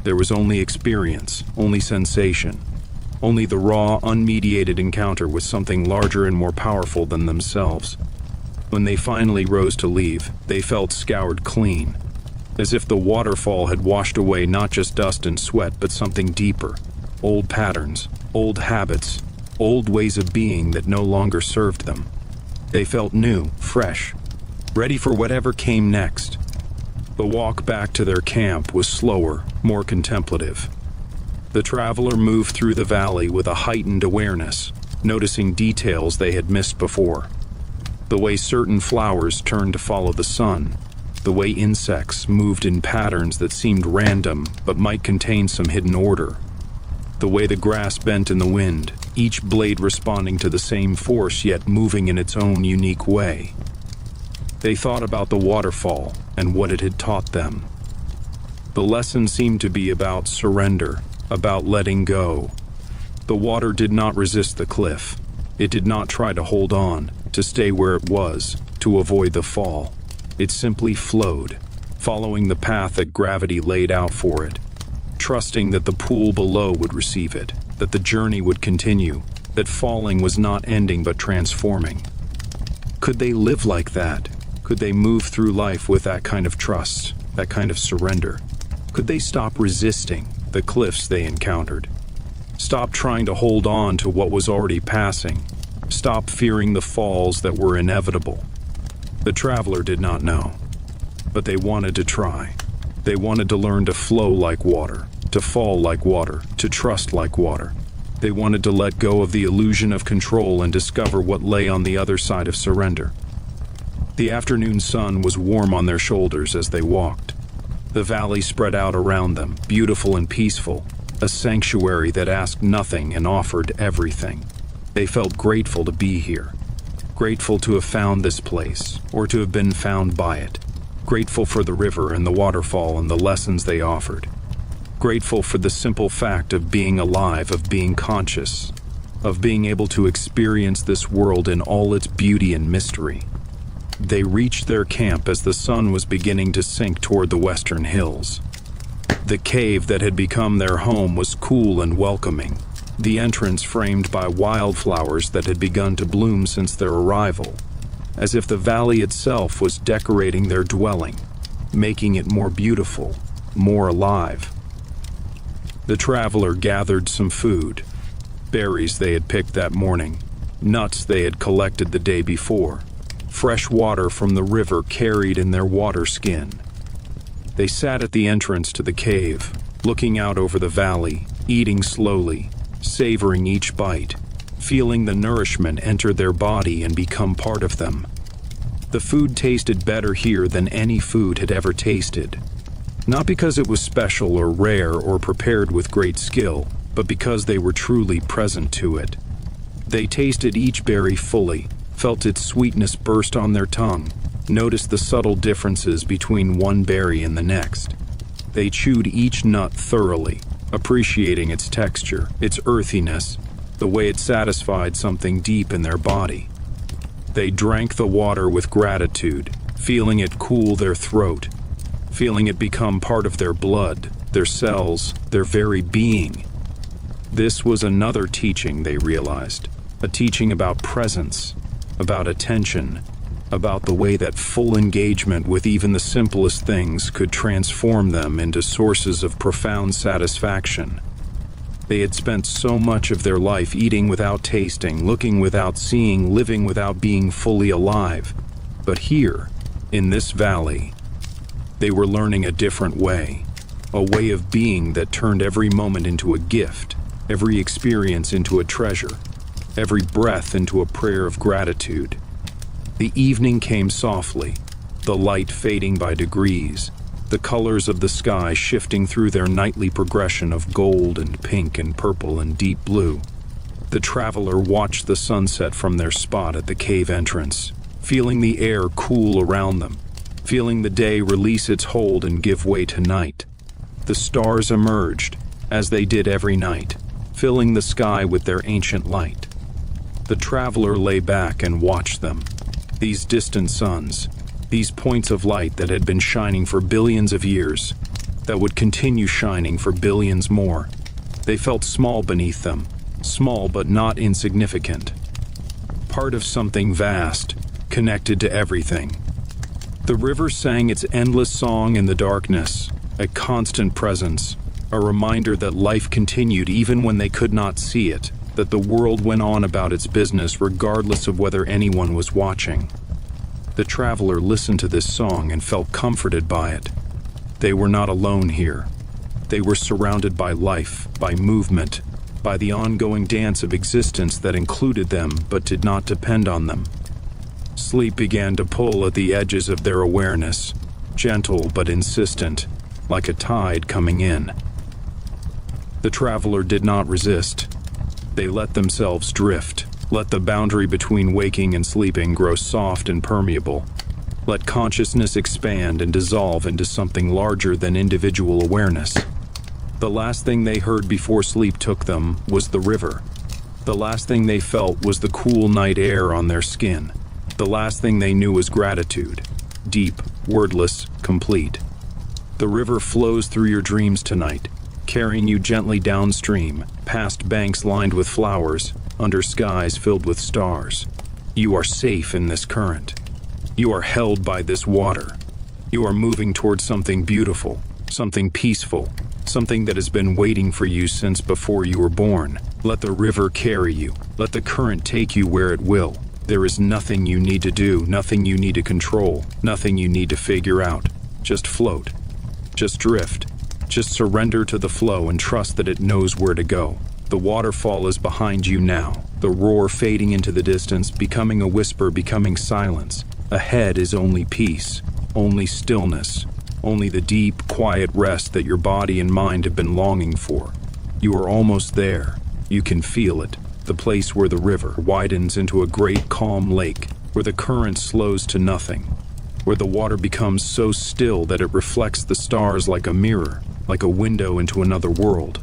There was only experience, only sensation, only the raw, unmediated encounter with something larger and more powerful than themselves. When they finally rose to leave, they felt scoured clean, as if the waterfall had washed away not just dust and sweat, but something deeper. Old patterns, old habits, old ways of being that no longer served them. They felt new, fresh, ready for whatever came next. The walk back to their camp was slower, more contemplative. The traveler moved through the valley with a heightened awareness, noticing details they had missed before. The way certain flowers turned to follow the sun, the way insects moved in patterns that seemed random but might contain some hidden order, the way the grass bent in the wind, each blade responding to the same force yet moving in its own unique way. They thought about the waterfall and what it had taught them. The lesson seemed to be about surrender, about letting go. The water did not resist the cliff. It did not try to hold on, to stay where it was, to avoid the fall. It simply flowed, following the path that gravity laid out for it, trusting that the pool below would receive it, that the journey would continue, that falling was not ending but transforming. Could they live like that? Could they move through life with that kind of trust, that kind of surrender? Could they stop resisting the cliffs they encountered? Stop trying to hold on to what was already passing? Stop fearing the falls that were inevitable? The traveler did not know, but they wanted to try. They wanted to learn to flow like water, to fall like water, to trust like water. They wanted to let go of the illusion of control and discover what lay on the other side of surrender. The afternoon sun was warm on their shoulders as they walked. The valley spread out around them, beautiful and peaceful, a sanctuary that asked nothing and offered everything. They felt grateful to be here, grateful to have found this place, or to have been found by it, grateful for the river and the waterfall and the lessons they offered, grateful for the simple fact of being alive, of being conscious, of being able to experience this world in all its beauty and mystery. They reached their camp as the sun was beginning to sink toward the western hills. The cave that had become their home was cool and welcoming, the entrance framed by wildflowers that had begun to bloom since their arrival, as if the valley itself was decorating their dwelling, making it more beautiful, more alive. The traveler gathered some food, berries they had picked that morning, nuts they had collected the day before, fresh water from the river carried in their water skin. They sat at the entrance to the cave, looking out over the valley, eating slowly, savoring each bite, feeling the nourishment enter their body and become part of them. The food tasted better here than any food had ever tasted, not because it was special or rare or prepared with great skill, but because they were truly present to it. They tasted each berry fully, felt its sweetness burst on their tongue, noticed the subtle differences between one berry and the next. They chewed each nut thoroughly, appreciating its texture, its earthiness, the way it satisfied something deep in their body. They drank the water with gratitude, feeling it cool their throat, feeling it become part of their blood, their cells, their very being. This was another teaching, they realized, a teaching about presence, about attention, about the way that full engagement with even the simplest things could transform them into sources of profound satisfaction. They had spent so much of their life eating without tasting, looking without seeing, living without being fully alive. But here, in this valley, they were learning a different way, a way of being that turned every moment into a gift, every experience into a treasure, every breath into a prayer of gratitude. The evening came softly, the light fading by degrees, the colors of the sky shifting through their nightly progression of gold and pink and purple and deep blue. The traveler watched the sunset from their spot at the cave entrance, feeling the air cool around them, feeling the day release its hold and give way to night. The stars emerged, as they did every night, filling the sky with their ancient light. The traveler lay back and watched them. These distant suns, these points of light that had been shining for billions of years, that would continue shining for billions more. They felt small beneath them, small but not insignificant. Part of something vast, connected to everything. The river sang its endless song in the darkness, a constant presence, a reminder that life continued even when they could not see it, that the world went on about its business regardless of whether anyone was watching. The traveler listened to this song and felt comforted by it. They were not alone here. They were surrounded by life, by movement, by the ongoing dance of existence that included them but did not depend on them. Sleep began to pull at the edges of their awareness, gentle but insistent, like a tide coming in. The traveler did not resist. They let themselves drift, let the boundary between waking and sleeping grow soft and permeable. Let consciousness expand and dissolve into something larger than individual awareness. The last thing they heard before sleep took them was the river. The last thing they felt was the cool night air on their skin. The last thing they knew was gratitude, deep, wordless, complete. The river flows through your dreams tonight, carrying you gently downstream, past banks lined with flowers, under skies filled with stars. You are safe in this current. You are held by this water. You are moving towards something beautiful, something peaceful, something that has been waiting for you since before you were born. Let the river carry you. Let the current take you where it will. There is nothing you need to do, nothing you need to control, nothing you need to figure out. Just float. Just drift. Just surrender to the flow and trust that it knows where to go. The waterfall is behind you now, the roar fading into the distance, becoming a whisper, becoming silence. Ahead is only peace, only stillness, only the deep, quiet rest that your body and mind have been longing for. You are almost there. You can feel it. The place where the river widens into a great calm lake, where the current slows to nothing, where the water becomes so still that it reflects the stars like a mirror, like a window into another world.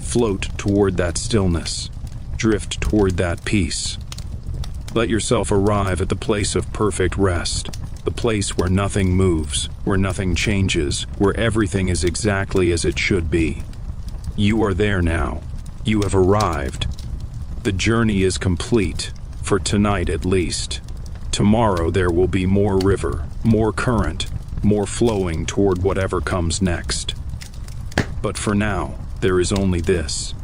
Float toward that stillness. Drift toward that peace. Let yourself arrive at the place of perfect rest, the place where nothing moves, where nothing changes, where everything is exactly as it should be. You are there now. You have arrived. The journey is complete, for tonight at least. Tomorrow there will be more river, more current, more flowing toward whatever comes next. But for now, there is only this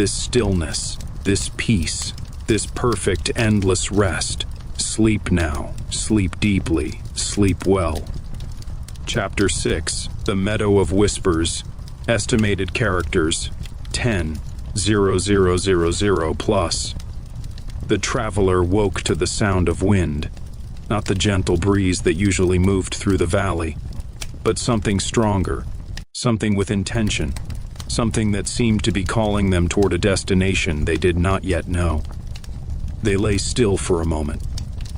stillness, this peace, this perfect endless rest. Sleep now, sleep deeply, sleep well. Chapter 6, The Meadow of Whispers. Estimated characters, 10,000 plus. The traveler woke to the sound of wind, not the gentle breeze that usually moved through the valley, but something stronger, something with intention, something that seemed to be calling them toward a destination they did not yet know. They lay still for a moment,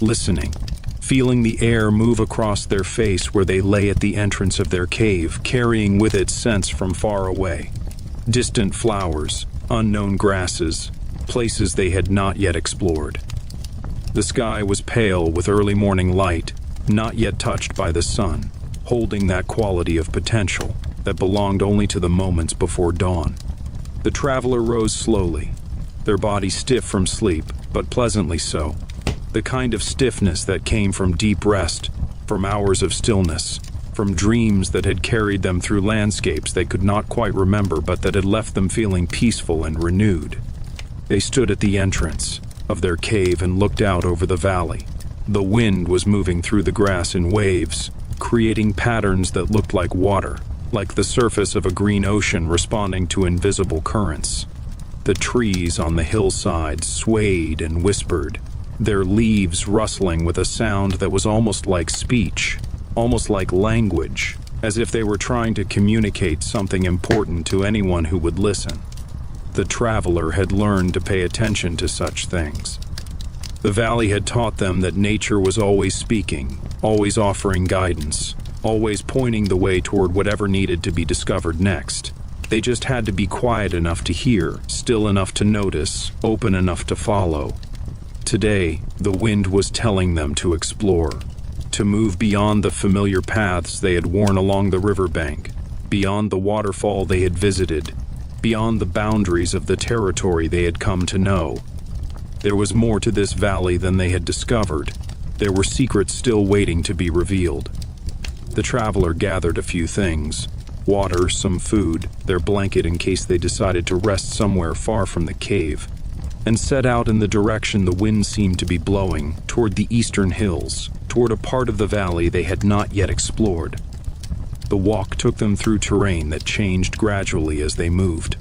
listening, feeling the air move across their face where they lay at the entrance of their cave, carrying with it scents from far away. Distant flowers, unknown grasses, places they had not yet explored. The sky was pale with early morning light, not yet touched by the sun, holding that quality of potential that belonged only to the moments before dawn. The traveler rose slowly, their body stiff from sleep, but pleasantly so. The kind of stiffness that came from deep rest, from hours of stillness, from dreams that had carried them through landscapes they could not quite remember but that had left them feeling peaceful and renewed. They stood at the entrance of their cave and looked out over the valley. The wind was moving through the grass in waves, creating patterns that looked like water, like the surface of a green ocean responding to invisible currents. The trees on the hillside swayed and whispered, their leaves rustling with a sound that was almost like speech, almost like language, as if they were trying to communicate something important to anyone who would listen. The traveler had learned to pay attention to such things. The valley had taught them that nature was always speaking, always offering guidance, always pointing the way toward whatever needed to be discovered next. They just had to be quiet enough to hear, still enough to notice, open enough to follow. Today, the wind was telling them to explore, to move beyond the familiar paths they had worn along the riverbank, beyond the waterfall they had visited, beyond the boundaries of the territory they had come to know. There was more to this valley than they had discovered. There were secrets still waiting to be revealed. The traveler gathered a few things: water, some food, their blanket in case they decided to rest somewhere far from the cave, and set out in the direction the wind seemed to be blowing, toward the eastern hills, toward a part of the valley they had not yet explored. The walk took them through terrain that changed gradually as they moved.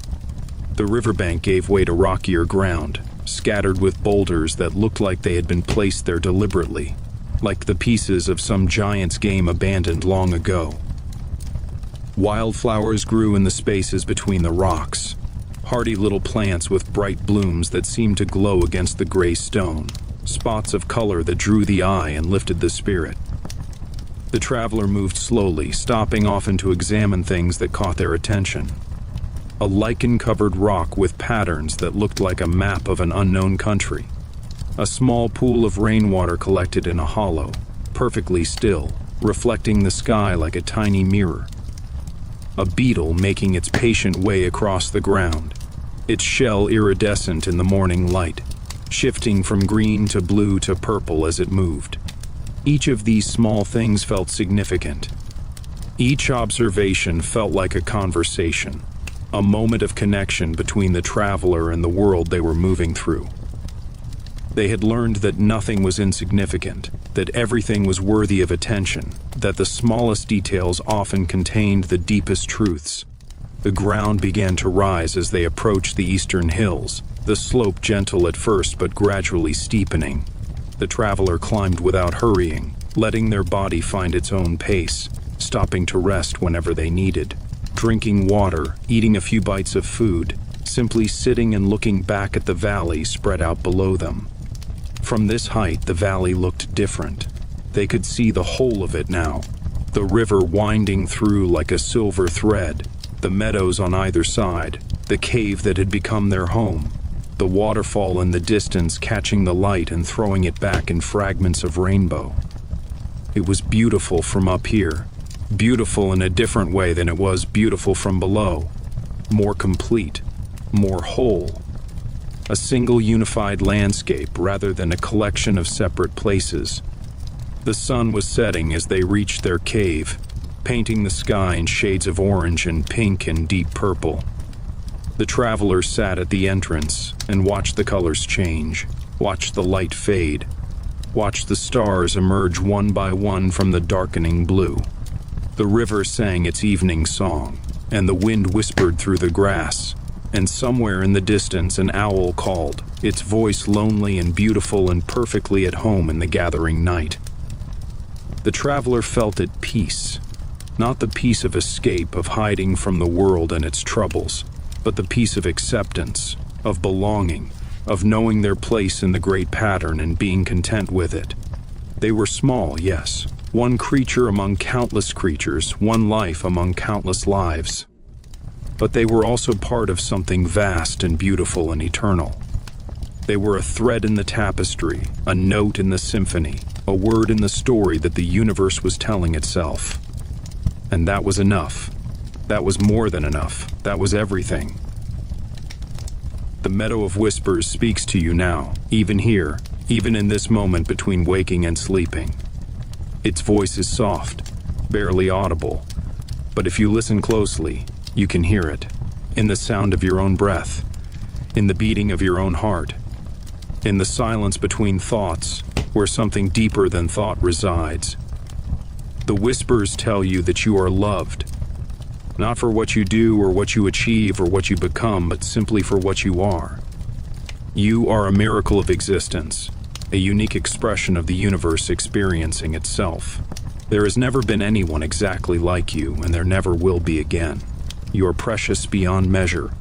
The riverbank gave way to rockier ground, scattered with boulders that looked like they had been placed there deliberately, like the pieces of some giant's game abandoned long ago. Wildflowers grew in the spaces between the rocks, hardy little plants with bright blooms that seemed to glow against the gray stone, spots of color that drew the eye and lifted the spirit. The traveler moved slowly, stopping often to examine things that caught their attention. A lichen-covered rock with patterns that looked like a map of an unknown country. A small pool of rainwater collected in a hollow, perfectly still, reflecting the sky like a tiny mirror. A beetle making its patient way across the ground, its shell iridescent in the morning light, shifting from green to blue to purple as it moved. Each of these small things felt significant. Each observation felt like a conversation, a moment of connection between the traveler and the world they were moving through. They had learned that nothing was insignificant, that everything was worthy of attention, that the smallest details often contained the deepest truths. The ground began to rise as they approached the eastern hills, the slope gentle at first but gradually steepening. The traveler climbed without hurrying, letting their body find its own pace, stopping to rest whenever they needed, drinking water, eating a few bites of food, simply sitting and looking back at the valley spread out below them. From this height, the valley looked different. They could see the whole of it now, the river winding through like a silver thread, the meadows on either side, the cave that had become their home, the waterfall in the distance catching the light and throwing it back in fragments of rainbow. It was beautiful from up here, beautiful in a different way than it was beautiful from below, more complete, more whole. A single unified landscape rather than a collection of separate places. The sun was setting as they reached their cave, painting the sky in shades of orange and pink and deep purple. The traveler sat at the entrance and watched the colors change, watched the light fade, watched the stars emerge one by one from the darkening blue. The river sang its evening song, and the wind whispered through the grass, and somewhere in the distance an owl called, its voice lonely and beautiful and perfectly at home in the gathering night. The traveler felt at peace, not the peace of escape, of hiding from the world and its troubles, but the peace of acceptance, of belonging, of knowing their place in the great pattern and being content with it. They were small, yes, one creature among countless creatures, one life among countless lives. But they were also part of something vast and beautiful and eternal. They were a thread in the tapestry, a note in the symphony, a word in the story that the universe was telling itself. And that was enough. That was more than enough. That was everything. The Meadow of Whispers speaks to you now, even here, even in this moment between waking and sleeping. Its voice is soft, barely audible, but if you listen closely, you can hear it, in the sound of your own breath, in the beating of your own heart, in the silence between thoughts, where something deeper than thought resides. The whispers tell you that you are loved, not for what you do or what you achieve or what you become, but simply for what you are. You are a miracle of existence, a unique expression of the universe experiencing itself. There has never been anyone exactly like you, and there never will be again. You are precious beyond measure,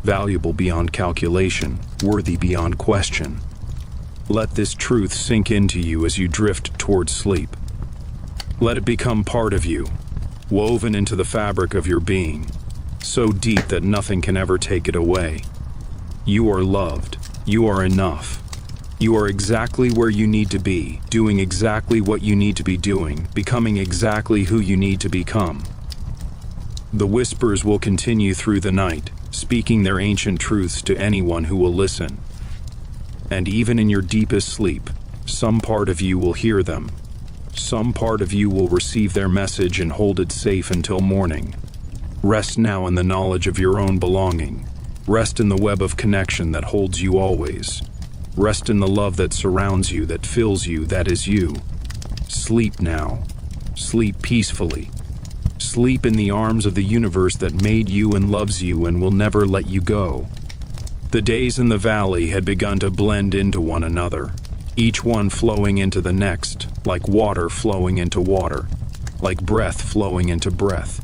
valuable beyond calculation, worthy beyond question. Let this truth sink into you as you drift towards sleep. Let it become part of you, woven into the fabric of your being, so deep that nothing can ever take it away. You are loved. You are enough. You are exactly where you need to be, doing exactly what you need to be doing, becoming exactly who you need to become. The whispers will continue through the night, speaking their ancient truths to anyone who will listen. And even in your deepest sleep, some part of you will hear them. Some part of you will receive their message and hold it safe until morning. Rest now in the knowledge of your own belonging. Rest in the web of connection that holds you always. Rest in the love that surrounds you, that fills you, that is you. Sleep now. Sleep peacefully. Sleep in the arms of the universe that made you and loves you and will never let you go. The days in the valley had begun to blend into one another, each one flowing into the next, like water flowing into water, like breath flowing into breath.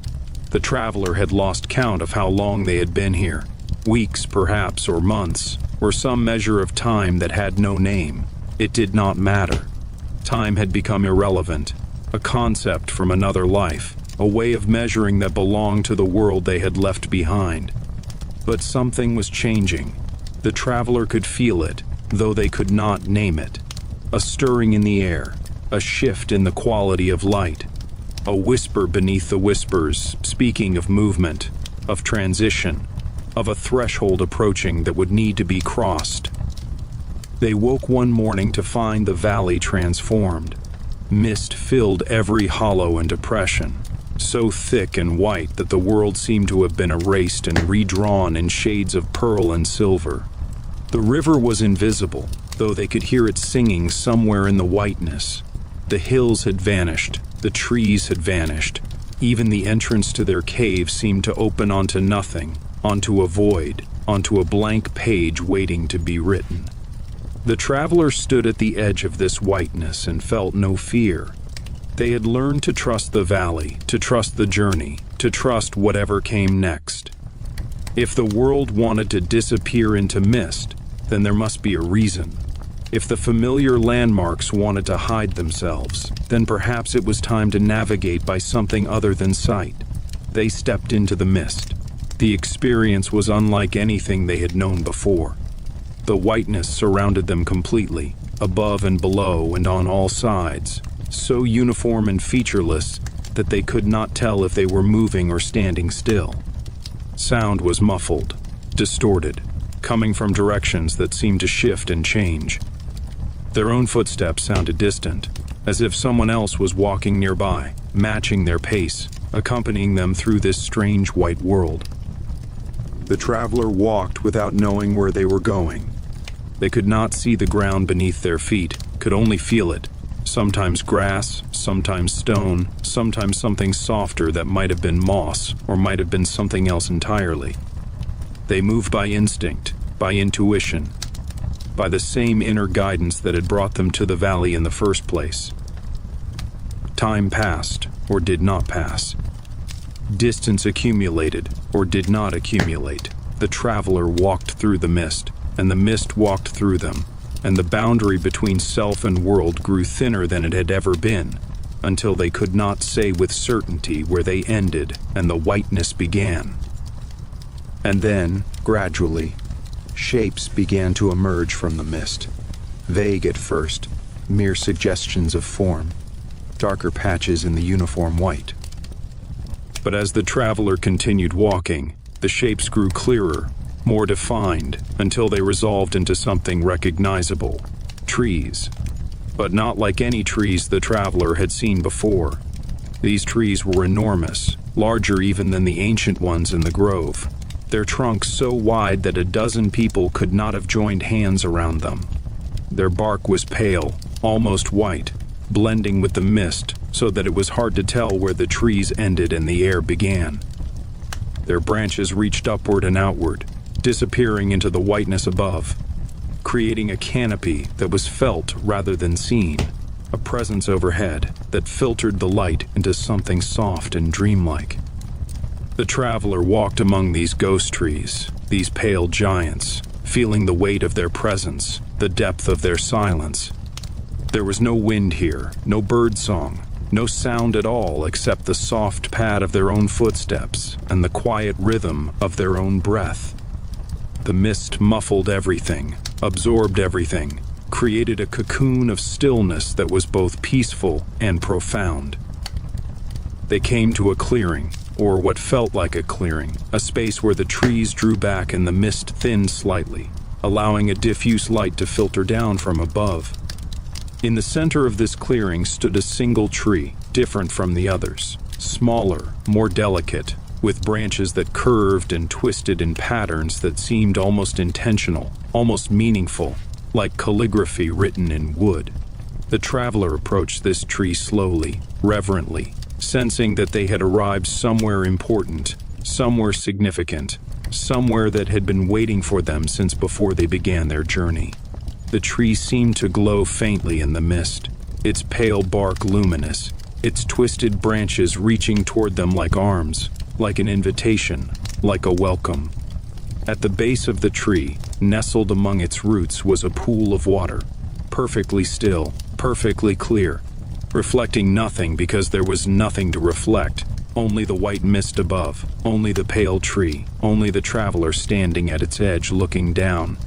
The traveler had lost count of how long they had been here, weeks perhaps, or months, or some measure of time that had no name. It did not matter. Time had become irrelevant, a concept from another life, a way of measuring that belonged to the world they had left behind. But something was changing. The traveler could feel it, though they could not name it. A stirring in the air, a shift in the quality of light, a whisper beneath the whispers, speaking of movement, of transition, of a threshold approaching that would need to be crossed. They woke one morning to find the valley transformed. Mist filled every hollow and depression, so thick and white that the world seemed to have been erased and redrawn in shades of pearl and silver. The river was invisible, though they could hear it singing somewhere in the whiteness. The hills had vanished, the trees had vanished. Even the entrance to their cave seemed to open onto nothing, onto a void, onto a blank page waiting to be written. The traveler stood at the edge of this whiteness and felt no fear. They had learned to trust the valley, to trust the journey, to trust whatever came next. If the world wanted to disappear into mist, then there must be a reason. If the familiar landmarks wanted to hide themselves, then perhaps it was time to navigate by something other than sight. They stepped into the mist. The experience was unlike anything they had known before. The whiteness surrounded them completely, above and below and on all sides, so uniform and featureless that they could not tell if they were moving or standing still. Sound was muffled, distorted, coming from directions that seemed to shift and change. Their own footsteps sounded distant, as if someone else was walking nearby, matching their pace, accompanying them through this strange white world. The traveler walked without knowing where they were going. They could not see the ground beneath their feet, could only feel it. Sometimes grass, sometimes stone, sometimes something softer that might have been moss or might have been something else entirely. They moved by instinct, by intuition, by the same inner guidance that had brought them to the valley in the first place. Time passed, or did not pass. Distance accumulated, or did not accumulate. The traveler walked through the mist, and the mist walked through them, and the boundary between self and world grew thinner than it had ever been, until they could not say with certainty where they ended and the whiteness began. And then, gradually, shapes began to emerge from the mist. Vague at first, mere suggestions of form, darker patches in the uniform white. But as the traveler continued walking, the shapes grew clearer, more defined, until they resolved into something recognizable. Trees. But not like any trees the traveler had seen before. These trees were enormous, larger even than the ancient ones in the grove. Their trunks so wide that a dozen people could not have joined hands around them. Their bark was pale, almost white, blending with the mist so that it was hard to tell where the trees ended and the air began. Their branches reached upward and outward, disappearing into the whiteness above, creating a canopy that was felt rather than seen, a presence overhead that filtered the light into something soft and dreamlike. The traveler walked among these ghost trees, these pale giants, feeling the weight of their presence, the depth of their silence. There was no wind here, no bird song, no sound at all except the soft pad of their own footsteps and the quiet rhythm of their own breath. The mist muffled everything, absorbed everything, created a cocoon of stillness that was both peaceful and profound. They came to a clearing, or what felt like a clearing, a space where the trees drew back and the mist thinned slightly, allowing a diffuse light to filter down from above. In the center of this clearing stood a single tree, different from the others, smaller, more delicate, with branches that curved and twisted in patterns that seemed almost intentional, almost meaningful, like calligraphy written in wood. The traveler approached this tree slowly, reverently, sensing that they had arrived somewhere important, somewhere significant, somewhere that had been waiting for them since before they began their journey. The tree seemed to glow faintly in the mist, its pale bark luminous, its twisted branches reaching toward them like arms, like an invitation, like a welcome. At the base of the tree, nestled among its roots, was a pool of water, perfectly still, perfectly clear, reflecting nothing because there was nothing to reflect, only the white mist above, only the pale tree, only the traveler standing at its edge looking down.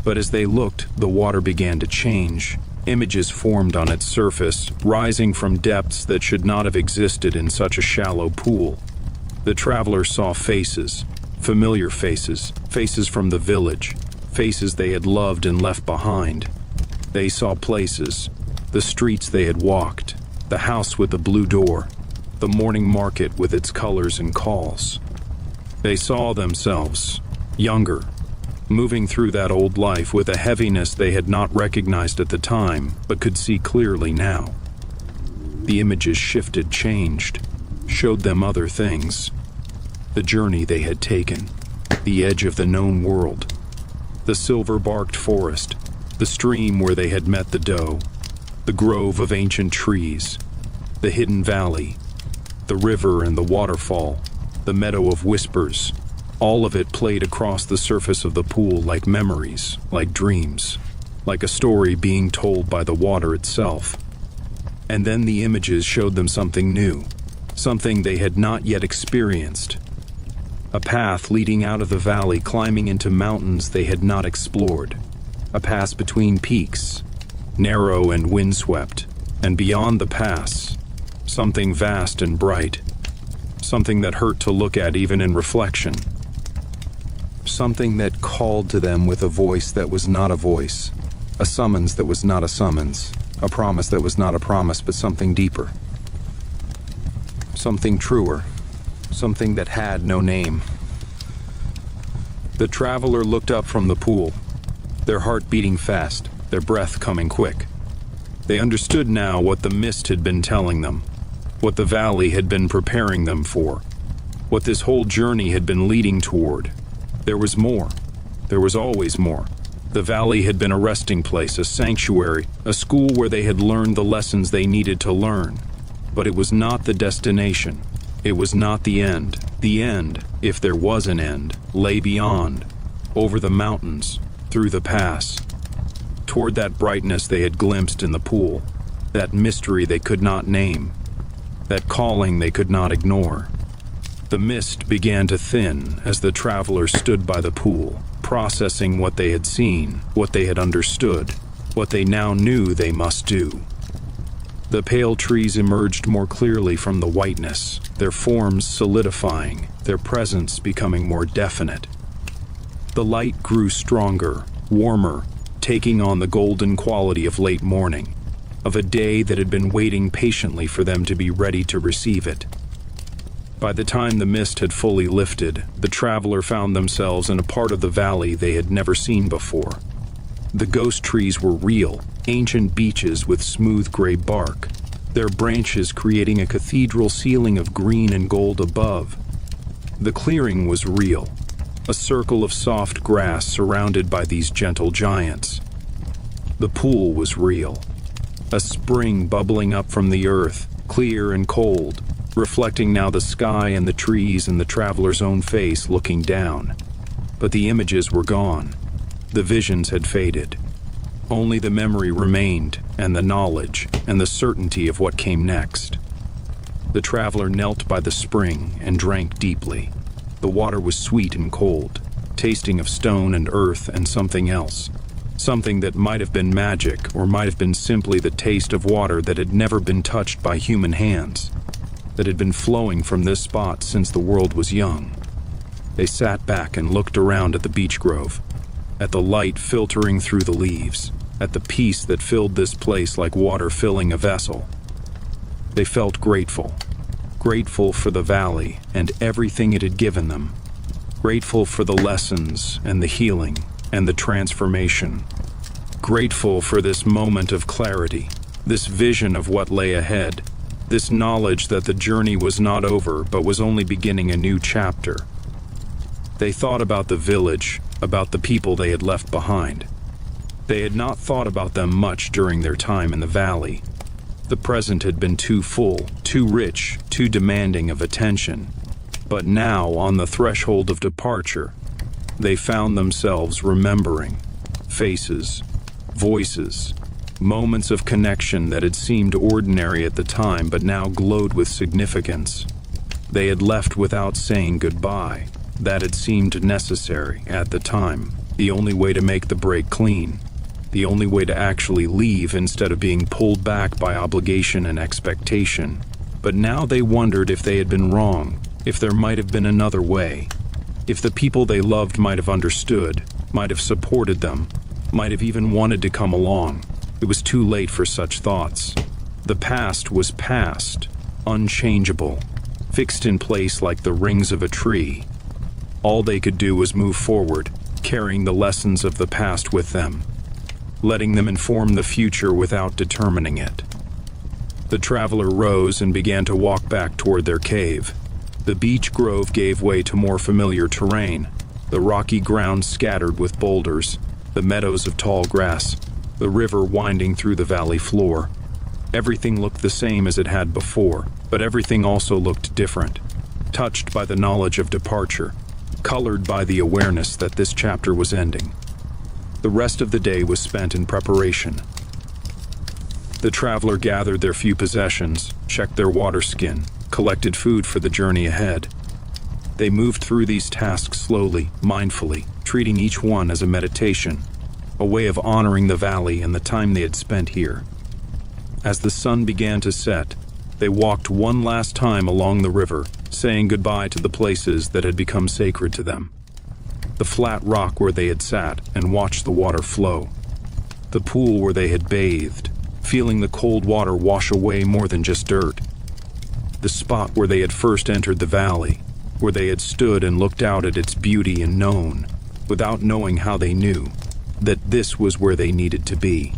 But as they looked, the water began to change. Images formed on its surface, rising from depths that should not have existed in such a shallow pool. The traveler saw faces, familiar faces, faces from the village, faces they had loved and left behind. They saw places, the streets they had walked, the house with the blue door, the morning market with its colors and calls. They saw themselves, younger, moving through that old life with a heaviness they had not recognized at the time, but could see clearly now. The images shifted, changed, showed them other things. The journey they had taken, the edge of the known world, the silver-barked forest, the stream where they had met the doe, the grove of ancient trees, the hidden valley, the river and the waterfall, the meadow of whispers. All of it played across the surface of the pool like memories, like dreams, like a story being told by the water itself. And then the images showed them something new, something they had not yet experienced. A path leading out of the valley, climbing into mountains they had not explored. A pass between peaks, narrow and windswept, and beyond the pass, something vast and bright, something that hurt to look at even in reflection. Something that called to them with a voice that was not a voice, a summons that was not a summons, a promise that was not a promise, but something deeper. Something truer, something that had no name. The traveler looked up from the pool, their heart beating fast, their breath coming quick. They understood now what the mist had been telling them, what the valley had been preparing them for, what this whole journey had been leading toward. There was more. There was always more. The valley had been a resting place, a sanctuary, a school where they had learned the lessons they needed to learn. But it was not the destination. It was not the end. The end, if there was an end, lay beyond, over the mountains, through the pass, toward that brightness they had glimpsed in the pool, that mystery they could not name, that calling they could not ignore. The mist began to thin as the travelers stood by the pool, processing what they had seen, what they had understood, what they now knew they must do. The pale trees emerged more clearly from the whiteness, their forms solidifying, their presence becoming more definite. The light grew stronger, warmer, taking on the golden quality of late morning, of a day that had been waiting patiently for them to be ready to receive it. By the time the mist had fully lifted, the traveler found themselves in a part of the valley they had never seen before. The ghost trees were real, ancient beeches with smooth gray bark, their branches creating a cathedral ceiling of green and gold above. The clearing was real, a circle of soft grass surrounded by these gentle giants. The pool was real, a spring bubbling up from the earth, clear and cold, reflecting now the sky and the trees and the traveler's own face looking down. But the images were gone. The visions had faded. Only the memory remained, and the knowledge, and the certainty of what came next. The traveler knelt by the spring and drank deeply. The water was sweet and cold, tasting of stone and earth and something else. Something that might have been magic, or might have been simply the taste of water that had never been touched by human hands, that had been flowing from this spot since the world was young. They sat back and looked around at the beech grove, at the light filtering through the leaves, at the peace that filled this place like water filling a vessel. They felt grateful for the valley and everything it had given them, grateful for the lessons and the healing and the transformation, grateful for this moment of clarity, this vision of what lay ahead, this knowledge that the journey was not over but was only beginning a new chapter. They thought about the village, about the people they had left behind. They had not thought about them much during their time in the valley. The present had been too full, too rich, too demanding of attention. But now, on the threshold of departure, they found themselves remembering faces, voices, moments of connection that had seemed ordinary at the time but now glowed with significance. They had left without saying goodbye. That had seemed necessary at the time, the only way to make the break clean, the only way to actually leave instead of being pulled back by obligation and expectation. But now they wondered if they had been wrong, if there might have been another way, if the people they loved might have understood, might have supported them, might have even wanted to come along. It was too late for such thoughts. The past was past, unchangeable, fixed in place like the rings of a tree. All they could do was move forward, carrying the lessons of the past with them, letting them inform the future without determining it. The traveler rose and began to walk back toward their cave. The beech grove gave way to more familiar terrain, the rocky ground scattered with boulders, the meadows of tall grass, the river winding through the valley floor. Everything looked the same as it had before, but everything also looked different, touched by the knowledge of departure, colored by the awareness that this chapter was ending. The rest of the day was spent in preparation. The traveler gathered their few possessions, checked their water skin, collected food for the journey ahead. They moved through these tasks slowly, mindfully, treating each one as a meditation, a way of honoring the valley and the time they had spent here. As the sun began to set, they walked one last time along the river, saying goodbye to the places that had become sacred to them. The flat rock where they had sat and watched the water flow. The pool where they had bathed, feeling the cold water wash away more than just dirt. The spot where they had first entered the valley, where they had stood and looked out at its beauty and known, without knowing how they knew, that this was where they needed to be.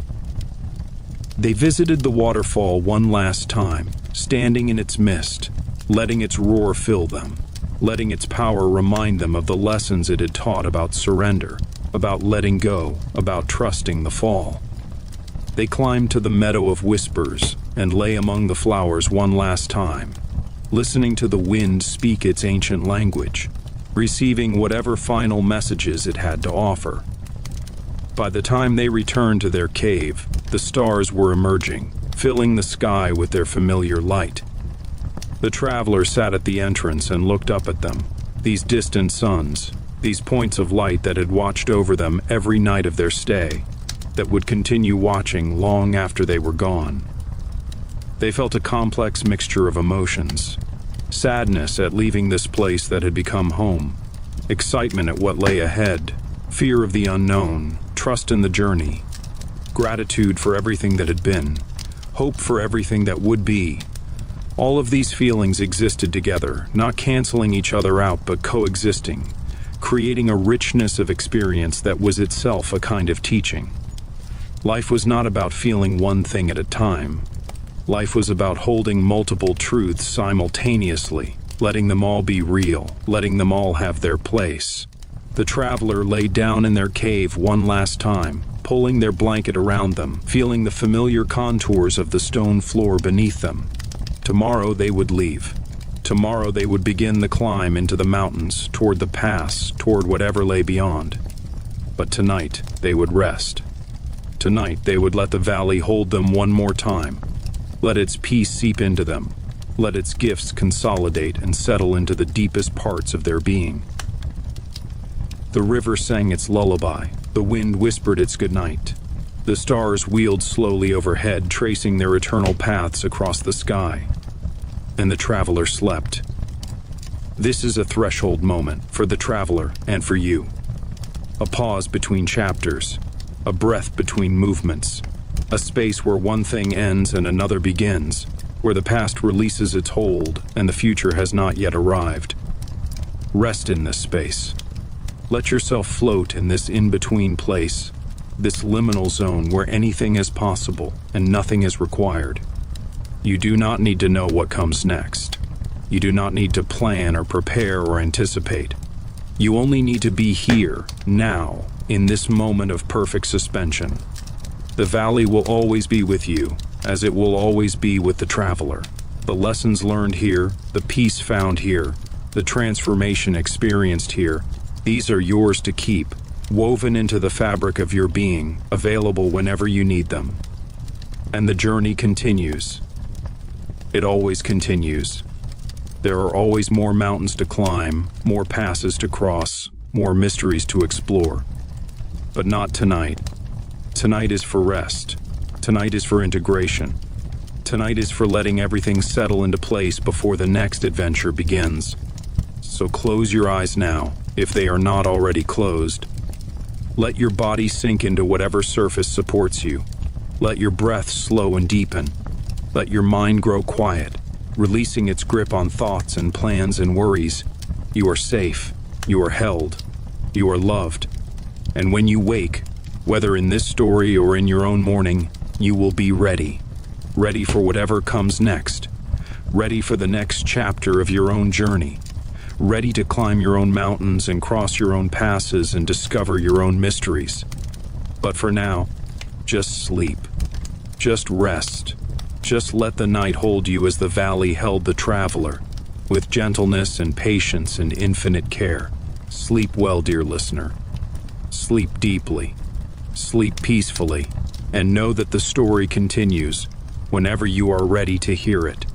They visited the waterfall one last time, standing in its mist, letting its roar fill them, letting its power remind them of the lessons it had taught about surrender, about letting go, about trusting the fall. They climbed to the meadow of whispers and lay among the flowers one last time, listening to the wind speak its ancient language, receiving whatever final messages it had to offer. By the time they returned to their cave, the stars were emerging, filling the sky with their familiar light. The traveler sat at the entrance and looked up at them, these distant suns, these points of light that had watched over them every night of their stay, that would continue watching long after they were gone. They felt a complex mixture of emotions: sadness at leaving this place that had become home, excitement at what lay ahead, fear of the unknown, trust in the journey, gratitude for everything that had been, hope for everything that would be. All of these feelings existed together, not canceling each other out but coexisting, creating a richness of experience that was itself a kind of teaching. Life was not about feeling one thing at a time. Life was about holding multiple truths simultaneously, letting them all be real, letting them all have their place. The traveler lay down in their cave one last time, pulling their blanket around them, feeling the familiar contours of the stone floor beneath them. Tomorrow they would leave. Tomorrow they would begin the climb into the mountains, toward the pass, toward whatever lay beyond. But tonight, they would rest. Tonight, they would let the valley hold them one more time. Let its peace seep into them. Let its gifts consolidate and settle into the deepest parts of their being. The river sang its lullaby. The wind whispered its goodnight. The stars wheeled slowly overhead, tracing their eternal paths across the sky. And the traveler slept. This is a threshold moment for the traveler and for you. A pause between chapters, a breath between movements, a space where one thing ends and another begins, where the past releases its hold and the future has not yet arrived. Rest in this space. Let yourself float in this in-between place, this liminal zone where anything is possible and nothing is required. You do not need to know what comes next. You do not need to plan or prepare or anticipate. You only need to be here, now, in this moment of perfect suspension. The valley will always be with you, as it will always be with the traveler. The lessons learned here, the peace found here, the transformation experienced here, these are yours to keep, woven into the fabric of your being, available whenever you need them. And the journey continues. It always continues. There are always more mountains to climb, more passes to cross, more mysteries to explore. But not tonight. Tonight is for rest. Tonight is for integration. Tonight is for letting everything settle into place before the next adventure begins. So close your eyes now, if they are not already closed. Let your body sink into whatever surface supports you. Let your breath slow and deepen. Let your mind grow quiet, releasing its grip on thoughts and plans and worries. You are safe. You are held. You are loved. And when you wake, whether in this story or in your own morning, you will be ready. Ready for whatever comes next. Ready for the next chapter of your own journey. Ready to climb your own mountains and cross your own passes and discover your own mysteries. But for now, just sleep. Just rest. Just let the night hold you as the valley held the traveler, with gentleness and patience and infinite care. Sleep well, dear listener. Sleep deeply. Sleep peacefully. And know that the story continues whenever you are ready to hear it.